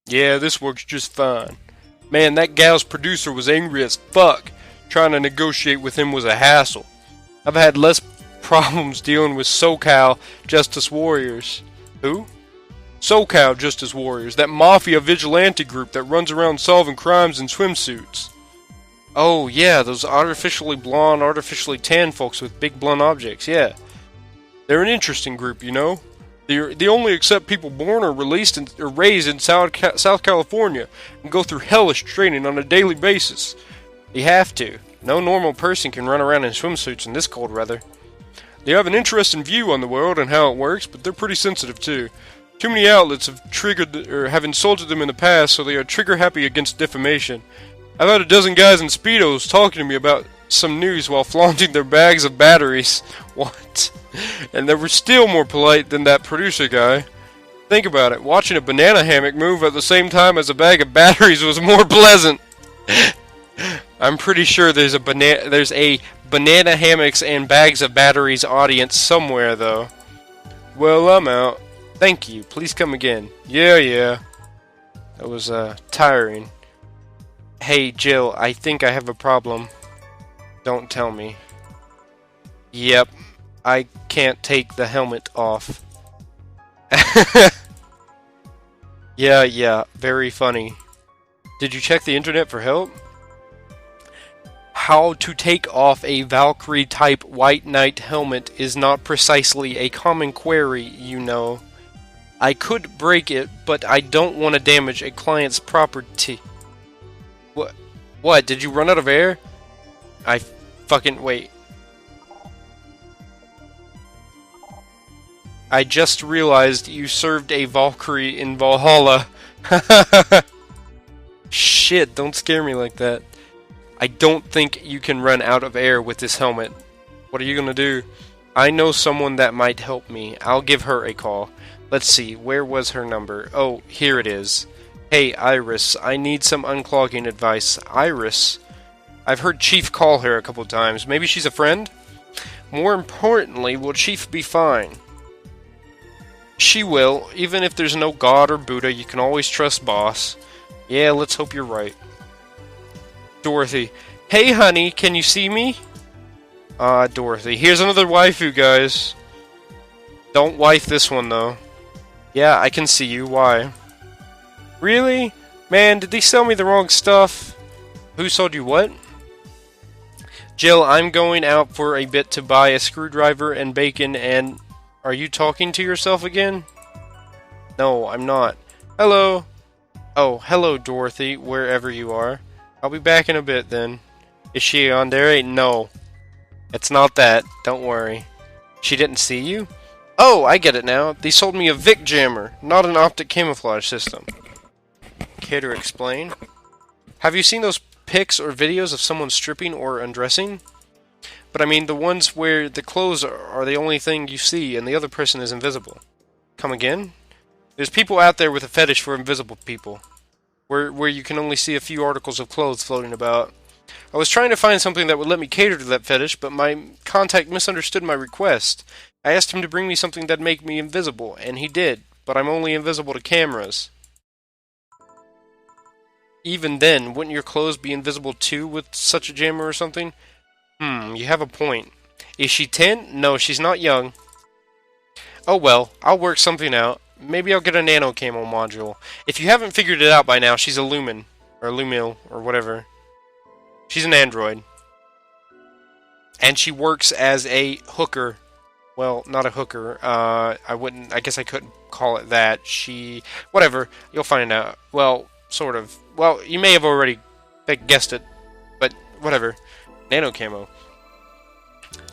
Yeah, this works just fine. Man, that gal's producer was angry as fuck. Trying to negotiate with him was a hassle. I've had less problems dealing with SoCal Justice Warriors. Who? SoCal Justice Warriors, that mafia vigilante group that runs around solving crimes in swimsuits. Oh yeah, those artificially blonde, artificially tan folks with big blunt objects, yeah. They're an interesting group, you know? They only accept people born or raised in South California and go through hellish training on a daily basis. They have to. No normal person can run around in swimsuits in this cold weather. They have an interesting view on the world and how it works, but they're pretty sensitive too. Too many outlets have have insulted them in the past, so they are trigger happy against defamation. I've had a dozen guys in Speedos talking to me about some news while flaunting their bags of batteries. What? And they were still more polite than that producer guy. Think about it, watching a banana hammock move at the same time as a bag of batteries was more pleasant. I'm pretty sure there's a banana hammocks and bags of batteries audience somewhere though. Well, I'm out. Thank you. Please come again. Yeah. That was tiring. Hey Jill, I think I have a problem. Don't tell me. Yep, I can't take the helmet off. Yeah, very funny. Did you check the internet for help? How to take off a Valkyrie-type White Knight helmet is not precisely a common query, you know. I could break it, but I don't want to damage a client's property. What? Did you run out of air? I fucking... wait. I just realized you served a Valkyrie in Valhalla. Shit, don't scare me like that. I don't think you can run out of air with this helmet. What are you gonna do? I know someone that might help me. I'll give her a call. Let's see, where was her number? Oh, here it is. Hey, Iris, I need some unclogging advice. Iris? I've heard Chief call her a couple times. Maybe she's a friend? More importantly, will Chief be fine? She will. Even if there's no God or Buddha, you can always trust Boss. Yeah, let's hope you're right. Dorothy. Hey, honey, can you see me? Dorothy. Here's another waifu, guys. Don't wife this one, though. Yeah, I can see you. Why? Really? Man, did they sell me the wrong stuff? Who sold you what? Jill, I'm going out for a bit to buy a screwdriver and bacon and... Are you talking to yourself again? No, I'm not. Hello. Oh, hello, Dorothy, wherever you are. I'll be back in a bit, then. Is she on there? No. It's not that. Don't worry. She didn't see you? Oh, I get it now. They sold me a Vic jammer, not an optic camouflage system. Care to explain? Have you seen those pics or videos of someone stripping or undressing? But I mean the ones where the clothes are the only thing you see and the other person is invisible. Come again? There's people out there with a fetish for invisible people. Where you can only see a few articles of clothes floating about. I was trying to find something that would let me cater to that fetish, but my contact misunderstood my request. I asked him to bring me something that'd make me invisible, and he did, but I'm only invisible to cameras. Even then, wouldn't your clothes be invisible too with such a jammer or something? You have a point. Is she 10? No, she's not young. Oh well, I'll work something out. Maybe I'll get a nano camo module. If you haven't figured it out by now, she's a Lumen. Or Lumil, or whatever. She's an android. And she works as a hooker. Well, not a hooker. I guess I couldn't call it that. Whatever. You'll find out. Well, sort of. Well, you may have already guessed it. But, whatever. Nano camo.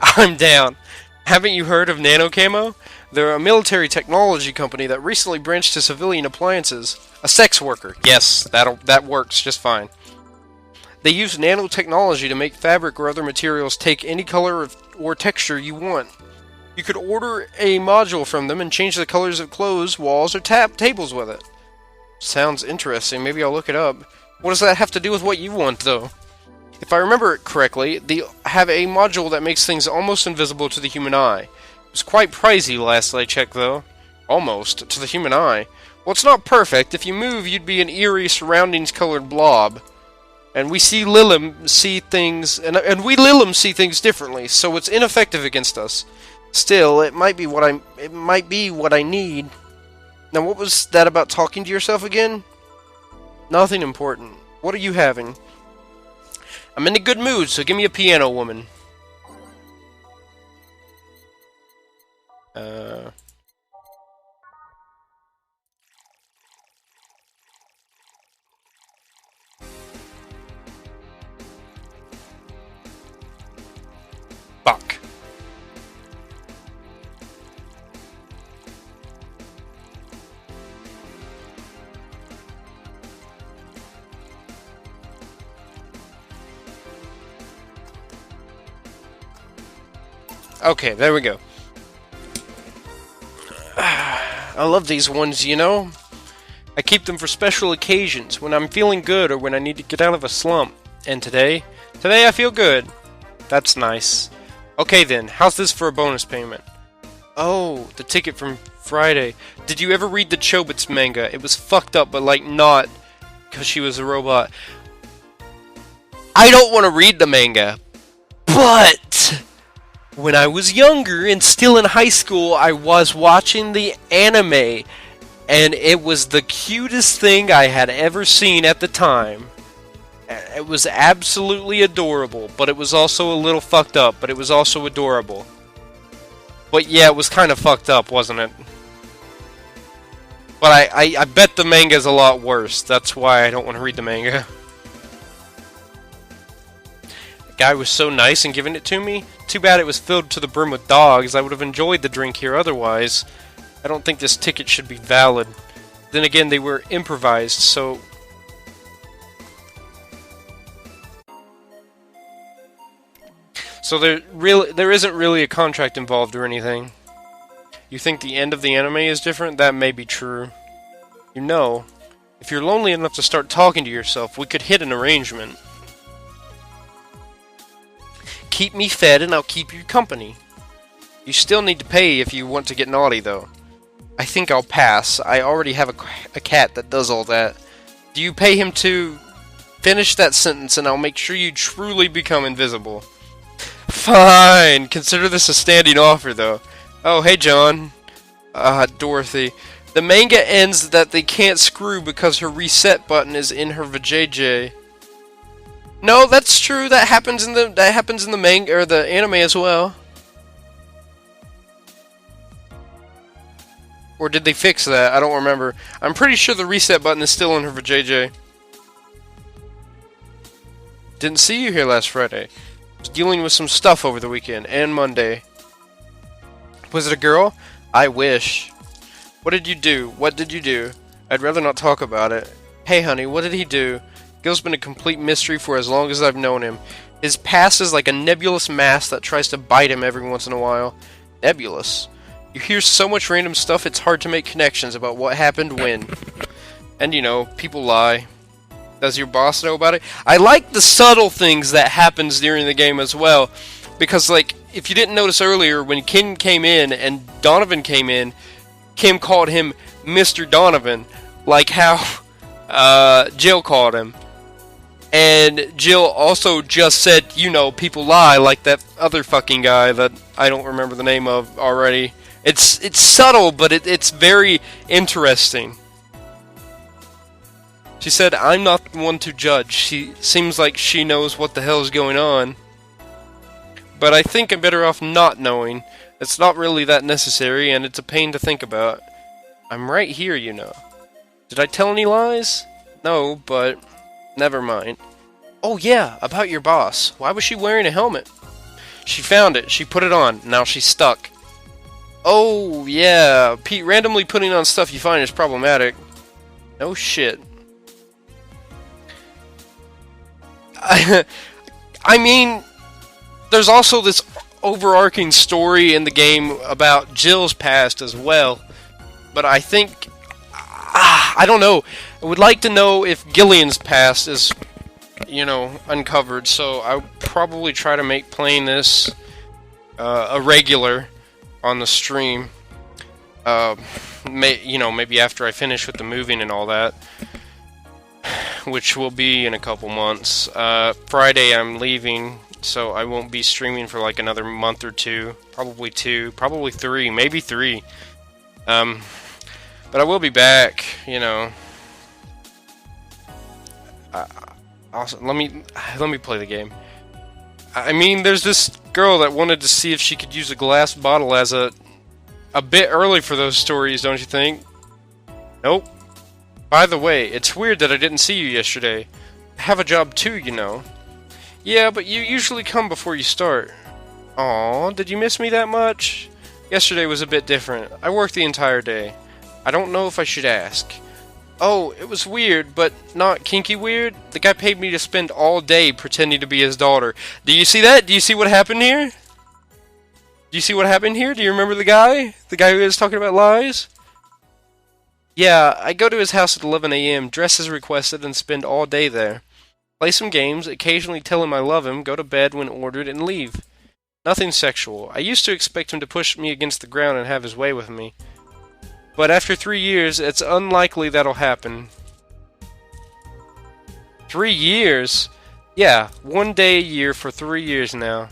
I'm down. Haven't you heard of Nano Camo? They're a military technology company that recently branched to civilian appliances. A sex worker. Yes, that works just fine. They use nanotechnology to make fabric or other materials take any color or texture you want. You could order a module from them and change the colors of clothes, walls, or tables with it. Sounds interesting. Maybe I'll look it up. What does that have to do with what you want, though? If I remember it correctly, they have a module that makes things almost invisible to the human eye. It was quite pricey last I checked, though. Almost, to the human eye. Well, it's not perfect. If you move, you'd be an eerie, surroundings-colored blob. And we see Lilim see things, and we Lilim see things differently, so it's ineffective against us. Still, it might be what I need. Now, what was that about talking to yourself again? Nothing important. What are you having? I'm in a good mood, so give me a piano, woman. Fuck. Okay, there we go. I love these ones, you know? I keep them for special occasions, when I'm feeling good or when I need to get out of a slump. And today I feel good. That's nice. Okay then, how's this for a bonus payment? Oh, the ticket from Friday. Did you ever read the Chobits manga? It was fucked up, but like not, because she was a robot. I don't want to read the manga, but when I was younger and still in high school, I was watching the anime, and it was the cutest thing I had ever seen at the time. It was absolutely adorable, but it was also a little fucked up, but it was also adorable. But yeah, it was kind of fucked up, wasn't it? But I bet the manga's a lot worse. That's why I don't want to read the manga. The guy was so nice in giving it to me. Too bad it was filled to the brim with dogs. I would have enjoyed the drink here otherwise. I don't think this ticket should be valid. Then again, they were improvised, so... So there isn't really a contract involved or anything. You think the end of the anime is different? That may be true. You know, if you're lonely enough to start talking to yourself, we could hit an arrangement. Keep me fed and I'll keep you company. You still need to pay if you want to get naughty, though. I think I'll pass. I already have a cat that does all that. Do you pay him to... Finish that sentence and I'll make sure you truly become invisible. Fine! Consider this a standing offer, though. Oh, hey, John. Dorothy. The manga ends that they can't screw because her reset button is in her vajayjay. No, that's true. That happens in the manga or the anime as well. Or did they fix that? I don't remember. I'm pretty sure the reset button is still in her vajayjay. Didn't see you here last Friday. Was dealing with some stuff over the weekend and Monday. Was it a girl? I wish. What did you do? What did you do? I'd rather not talk about it. Hey honey, what did he do? Gil's been a complete mystery for as long as I've known him. His past is like a nebulous mass that tries to bite him every once in a while. Nebulous? You hear so much random stuff it's hard to make connections about what happened when. And you know, people lie. Does your boss know about it? I like the subtle things that happens during the game as well. Because, like, if you didn't notice earlier, when Kim came in and Donovan came in, Kim called him Mr. Donovan. Like how Jill called him. And Jill also just said, you know, people lie, like that other fucking guy that I don't remember the name of already. It's subtle, but it's very interesting. She said, I'm not the one to judge. She seems like she knows what the hell is going on. But I think I'm better off not knowing. It's not really that necessary, and it's a pain to think about. I'm right here, you know. Did I tell any lies? No, but never mind. Oh yeah, about your boss. Why was she wearing a helmet? She found it. She put it on. Now she's stuck. Oh yeah, Pete, randomly putting on stuff you find is problematic. No shit. I mean, there's also this overarching story in the game about Jill's past as well. But I think... I don't know. I would like to know if Gillian's past is, you know, uncovered. So I'll probably try to make playing this a regular on the stream. Maybe after I finish with the moving and all that. Which will be in a couple months. Friday I'm leaving, so I won't be streaming for like another month or two. Probably 2, probably 3, maybe 3. But I will be back, you know. Also, let me play the game. I mean, there's this girl that wanted to see if she could use a glass bottle as a bit early for those stories, don't you think? Nope. By the way, it's weird that I didn't see you yesterday. I have a job too, you know. Yeah, but you usually come before you start. Aw, did you miss me that much? Yesterday was a bit different. I worked the entire day. I don't know if I should ask. Oh, it was weird, but not kinky weird. The guy paid me to spend all day pretending to be his daughter. Do you see that? Do you see what happened here? Do you see what happened here? Do you remember the guy? The guy who was talking about lies? Yeah, I go to his house at 11 a.m., dress as requested, and spend all day there. Play some games, occasionally tell him I love him, go to bed when ordered, and leave. Nothing sexual. I used to expect him to push me against the ground and have his way with me. But after 3 years, it's unlikely that'll happen. 3 years? Yeah, 1 day a year for 3 years now.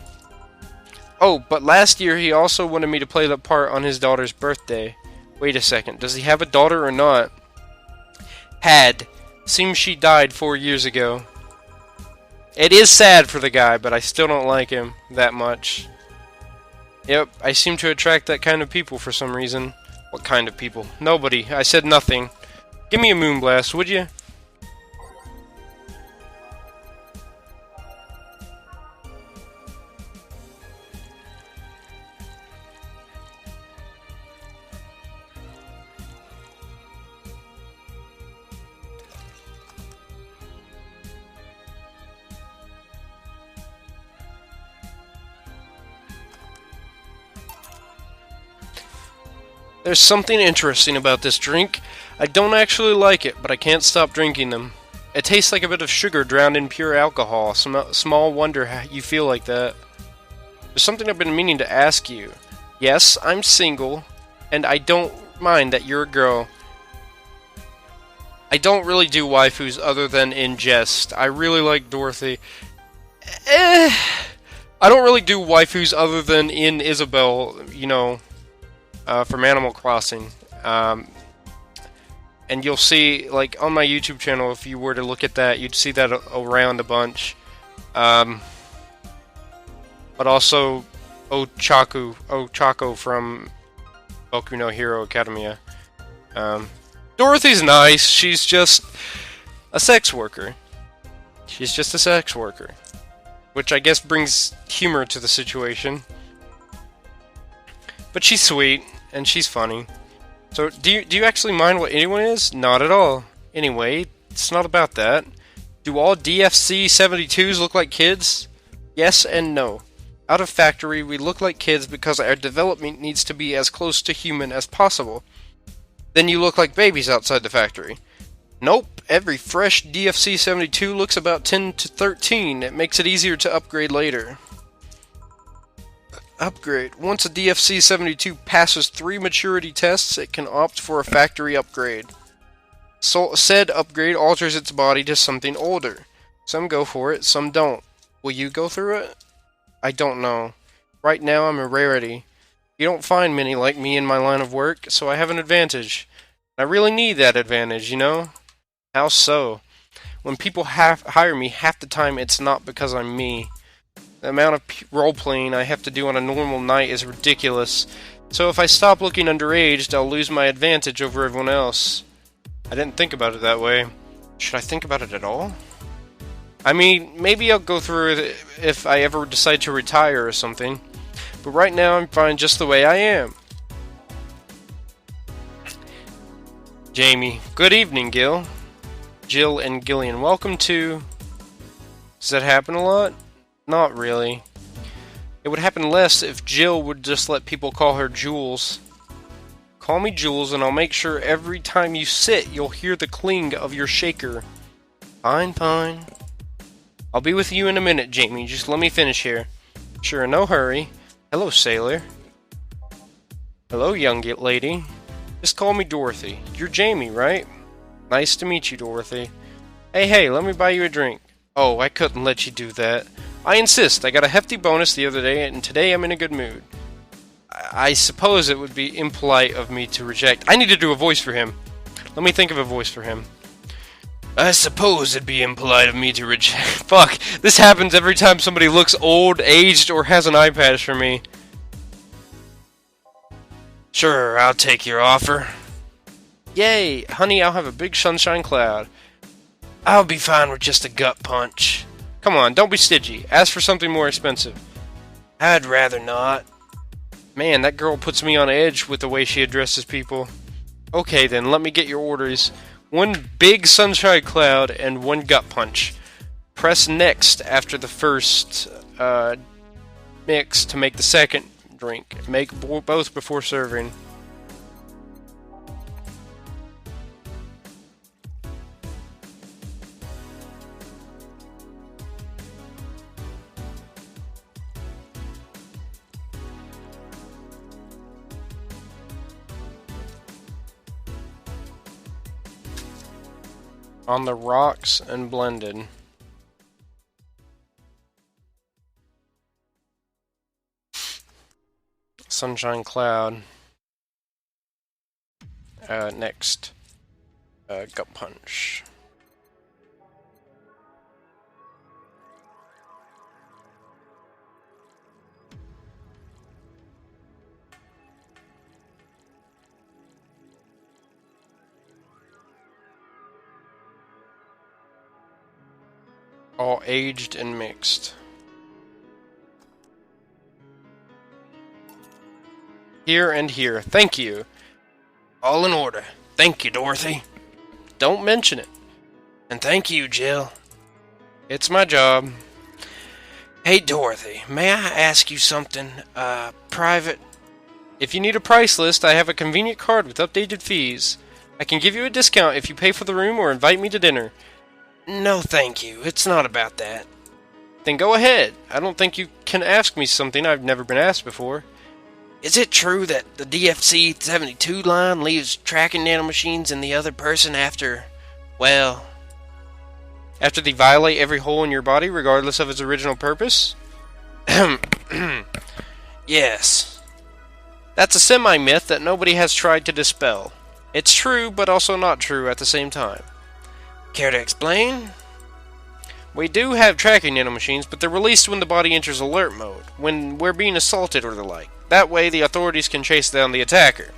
Oh, but last year he also wanted me to play the part on his daughter's birthday. Wait a second, does he have a daughter or not? Had. Seems she died 4 years ago. It is sad for the guy, but I still don't like him that much. Yep, I seem to attract that kind of people for some reason. What kind of people? Nobody. I said nothing. Give me a moonblast, would you? There's something interesting about this drink. I don't actually like it, but I can't stop drinking them. It tastes like a bit of sugar drowned in pure alcohol. Small wonder how you feel like that. There's something I've been meaning to ask you. Yes, I'm single, and I don't mind that you're a girl. I don't really do waifus other than in jest. I really like Dorothy. I don't really do waifus other than in Isabelle, you know, from Animal Crossing. And you'll see, like, on my YouTube channel, if you were to look at that, you'd see that around a bunch. But also, Ochako from Boku no Hero Academia. Dorothy's nice, she's just a sex worker. She's just a sex worker. Which I guess brings humor to the situation. But she's sweet, and she's funny. So, do you actually mind what anyone is? Not at all. Anyway, it's not about that. Do all DFC 72s look like kids? Yes and no. Out of factory, we look like kids because our development needs to be as close to human as possible. Then you look like babies outside the factory. Nope, every fresh DFC 72 looks about 10 to 13. It makes it easier to upgrade later. Upgrade. Once a DFC 72 passes 3 maturity tests, it can opt for a factory upgrade. So, said upgrade alters its body to something older. Some go for it, some don't. Will you go through it? I don't know. Right now I'm a rarity. You don't find many like me in my line of work, so I have an advantage. I really need that advantage, you know? How so? When people hire me, half the time it's not because I'm me. The amount of role-playing I have to do on a normal night is ridiculous. So if I stop looking underaged, I'll lose my advantage over everyone else. I didn't think about it that way. Should I think about it at all? I mean, maybe I'll go through it if I ever decide to retire or something. But right now I'm fine just the way I am. Jamie. Good evening, Gil. Jill and Gillian. Welcome to... Does that happen a lot? Not really. It would happen less if Jill would just let people call her Jules. Call me Jules and I'll make sure every time you sit you'll hear the cling of your shaker. Fine, fine. I'll be with you in a minute, Jamie. Just let me finish here. Sure, no hurry. Hello, sailor. Hello, young lady. Just call me Dorothy. You're Jamie, right? Nice to meet you, Dorothy. Hey, let me buy you a drink. Oh, I couldn't let you do that. I insist. I got a hefty bonus the other day, and today I'm in a good mood. I suppose it would be impolite of me to reject. I need to do a voice for him. Let me think of a voice for him. I suppose it'd be impolite of me to reject. Fuck, this happens every time somebody looks old, aged, or has an eye patch for me. Sure, I'll take your offer. Yay, honey, I'll have a big sunshine cloud. I'll be fine with just a gut punch. Come on, don't be stingy. Ask for something more expensive. I'd rather not. Man, that girl puts me on edge with the way she addresses people. Okay then, let me get your orders. 1 big sunshine cloud and 1 gut punch. Press next after the first mix to make the second drink. Make both before serving. On the rocks and blended. Sunshine cloud. Next. Gut punch. All aged and mixed. Here and here. Thank you. All in order. Thank you, Dorothy. Don't mention it. And thank you, Jill. It's my job. Hey, Dorothy, may I ask you something, private? If you need a price list, I have a convenient card with updated fees. I can give you a discount if you pay for the room or invite me to dinner. No, thank you. It's not about that. Then go ahead. I don't think you can ask me something I've never been asked before. Is it true that the DFC-72 line leaves tracking nanomachines in the other person after, well... After they violate every hole in your body, regardless of its original purpose? Yes. That's a semi-myth that nobody has tried to dispel. It's true, but also not true at the same time. Care to explain? We do have tracking nanomachines, but they're released when the body enters alert mode, when we're being assaulted or the like. That way, the authorities can chase down the attacker.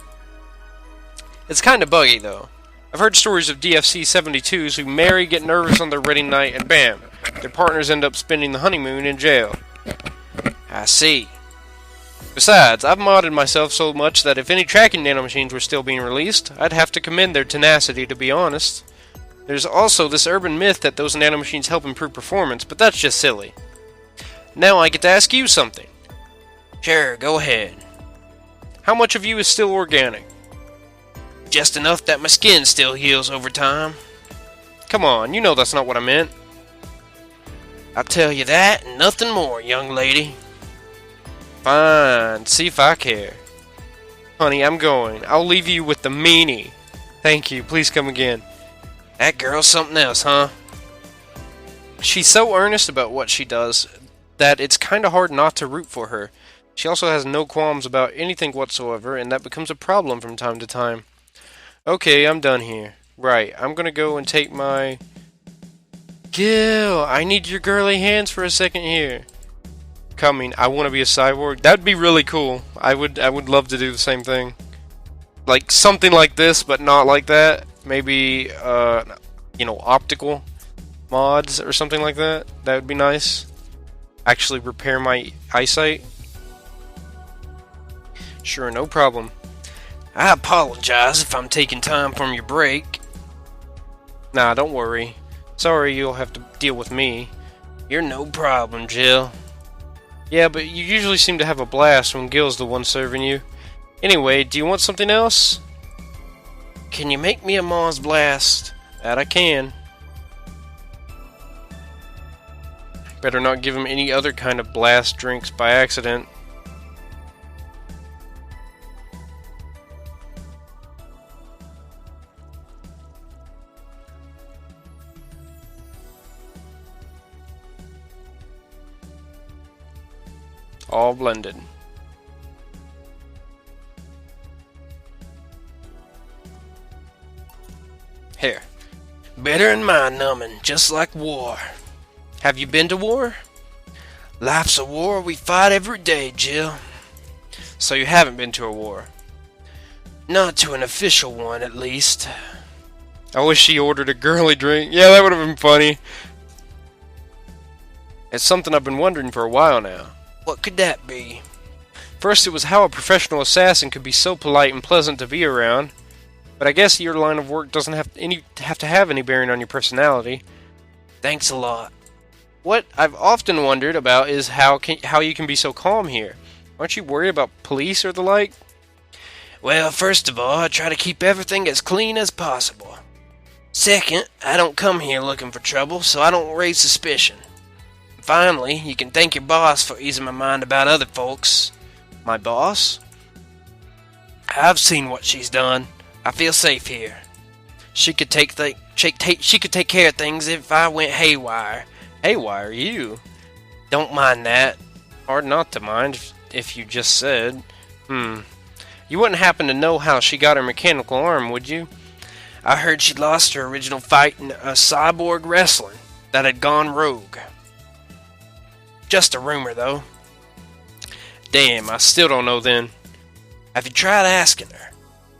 It's kinda buggy, though. I've heard stories of DFC-72s who marry, get nervous on their wedding night, and bam, their partners end up spending the honeymoon in jail. I see. Besides, I've modded myself so much that if any tracking nanomachines were still being released, I'd have to commend their tenacity, to be honest. There's also this urban myth that those nanomachines help improve performance, but that's just silly. Now I get to ask you something. Sure, go ahead. How much of you is still organic? Just enough that my skin still heals over time. Come on, you know that's not what I meant. I'll tell you that and nothing more, young lady. Fine, see if I care. Honey, I'm going. I'll leave you with the meanie. Thank you, please come again. That girl's something else, huh? She's so earnest about what she does that it's kinda hard not to root for her. She also has no qualms about anything whatsoever, and that becomes a problem from time to time. Okay, I'm done here. Right, I'm gonna go and take my... Gil, I need your girly hands for a second here. Coming, I want to be a cyborg. That'd be really cool. I would love to do the same thing. Like, something like this, but not like that. Maybe, optical mods or something like that. That would be nice. Actually repair my eyesight. Sure, no problem. I apologize if I'm taking time from your break. Nah, don't worry. Sorry you'll have to deal with me. You're no problem, Jill. Yeah, but you usually seem to have a blast when Gil's the one serving you. Anyway, do you want something else? Can you make me a Mars Blast? That I can. Better not give him any other kind of blast drinks by accident. All blended. Here. Better than mind numbing, just like war. Have you been to war? Life's a war we fight every day, Jill. So you haven't been to a war? Not to an official one, at least. I wish she ordered a girly drink. Yeah, that would have been funny. It's something I've been wondering for a while now. What could that be? First, it was how a professional assassin could be so polite and pleasant to be around. But I guess your line of work doesn't have to have any bearing on your personality. Thanks a lot. What I've often wondered about is how you can be so calm here. Aren't you worried about police or the like? Well, first of all, I try to keep everything as clean as possible. Second, I don't come here looking for trouble, so I don't raise suspicion. Finally, you can thank your boss for easing my mind about other folks. My boss? I've seen what she's done. I feel safe here. She could take care of things if I went haywire. Haywire, you? Don't mind that. Hard not to mind, if you just said. You wouldn't happen to know how she got her mechanical arm, would you? I heard she lost her original fight in a cyborg wrestler that had gone rogue. Just a rumor, though. Damn, I still don't know then. Have you tried asking her?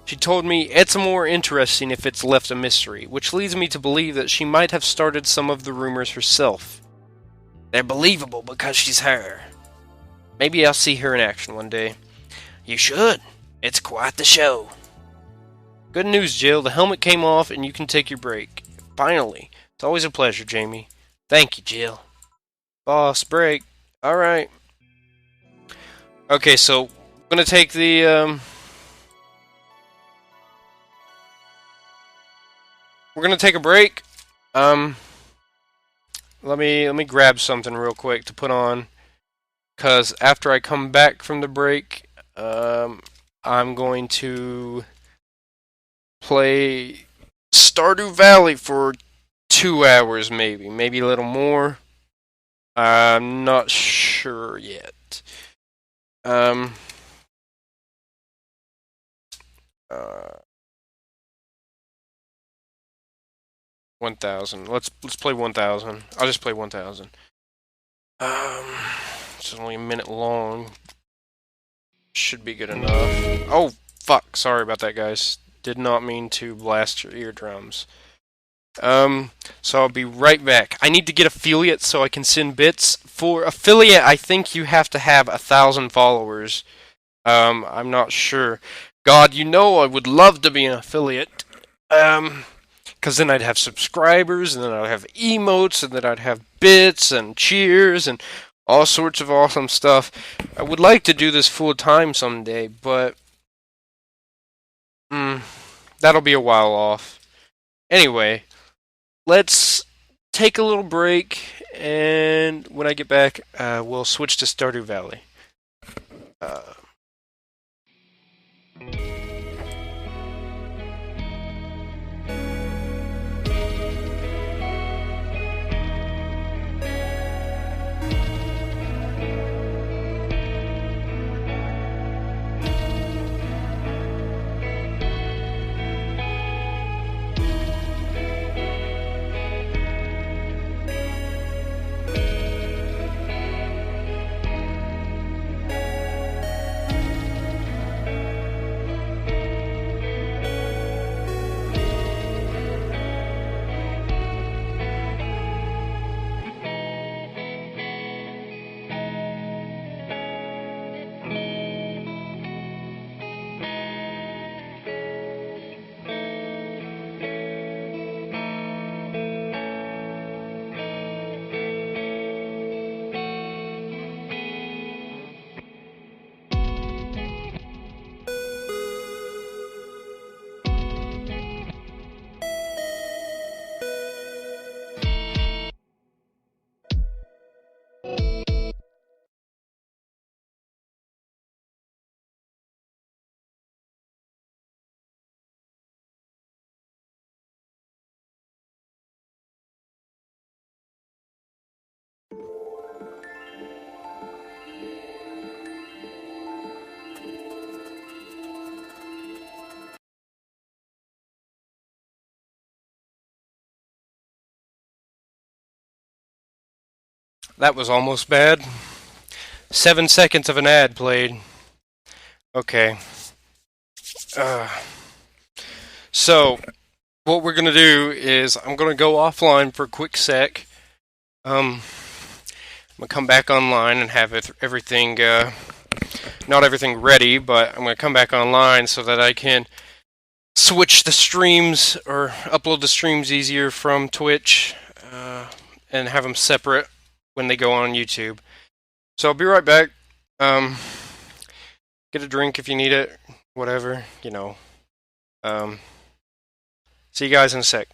She told me it's more interesting if it's left a mystery, which leads me to believe that she might have started some of the rumors herself. They're believable because she's her. Maybe I'll see her in action one day. You should. It's quite the show. Good news, Jill. The helmet came off and you can take your break. Finally. It's always a pleasure, Jamie. Thank you, Jill. Boss, break. Alright. Okay, so gonna take the we're gonna take a break. Let me grab something real quick to put on, cause after I come back from the break, I'm going to play Stardew Valley for 2 hours, maybe a little more. I'm not sure yet. Uh, 1,000. Let's play 1,000. I'll just play 1,000. It's only a minute long. Should be good enough. Oh, fuck. Sorry about that, guys. Did not mean to blast your eardrums. So I'll be right back. I need to get affiliate so I can send bits. For affiliate, I think you have to have 1,000 followers. I'm not sure. God, you know I would love to be an affiliate. Because then I'd have subscribers, and then I'd have emotes, and then I'd have bits and cheers and all sorts of awesome stuff. I would like to do this full time someday, but that'll be a while off. Anyway, let's take a little break, and when I get back, we'll switch to Stardew Valley. That was almost bad. 7 seconds of an ad played. Okay. So, what we're gonna do is I'm gonna go offline for a quick sec. I'm gonna come back online and have everything, not everything ready, but I'm gonna come back online so that I can switch the streams or upload the streams easier from Twitch and have them separate when they go on YouTube. So I'll be right back. Get a drink if you need it, whatever, you know. See you guys in a sec.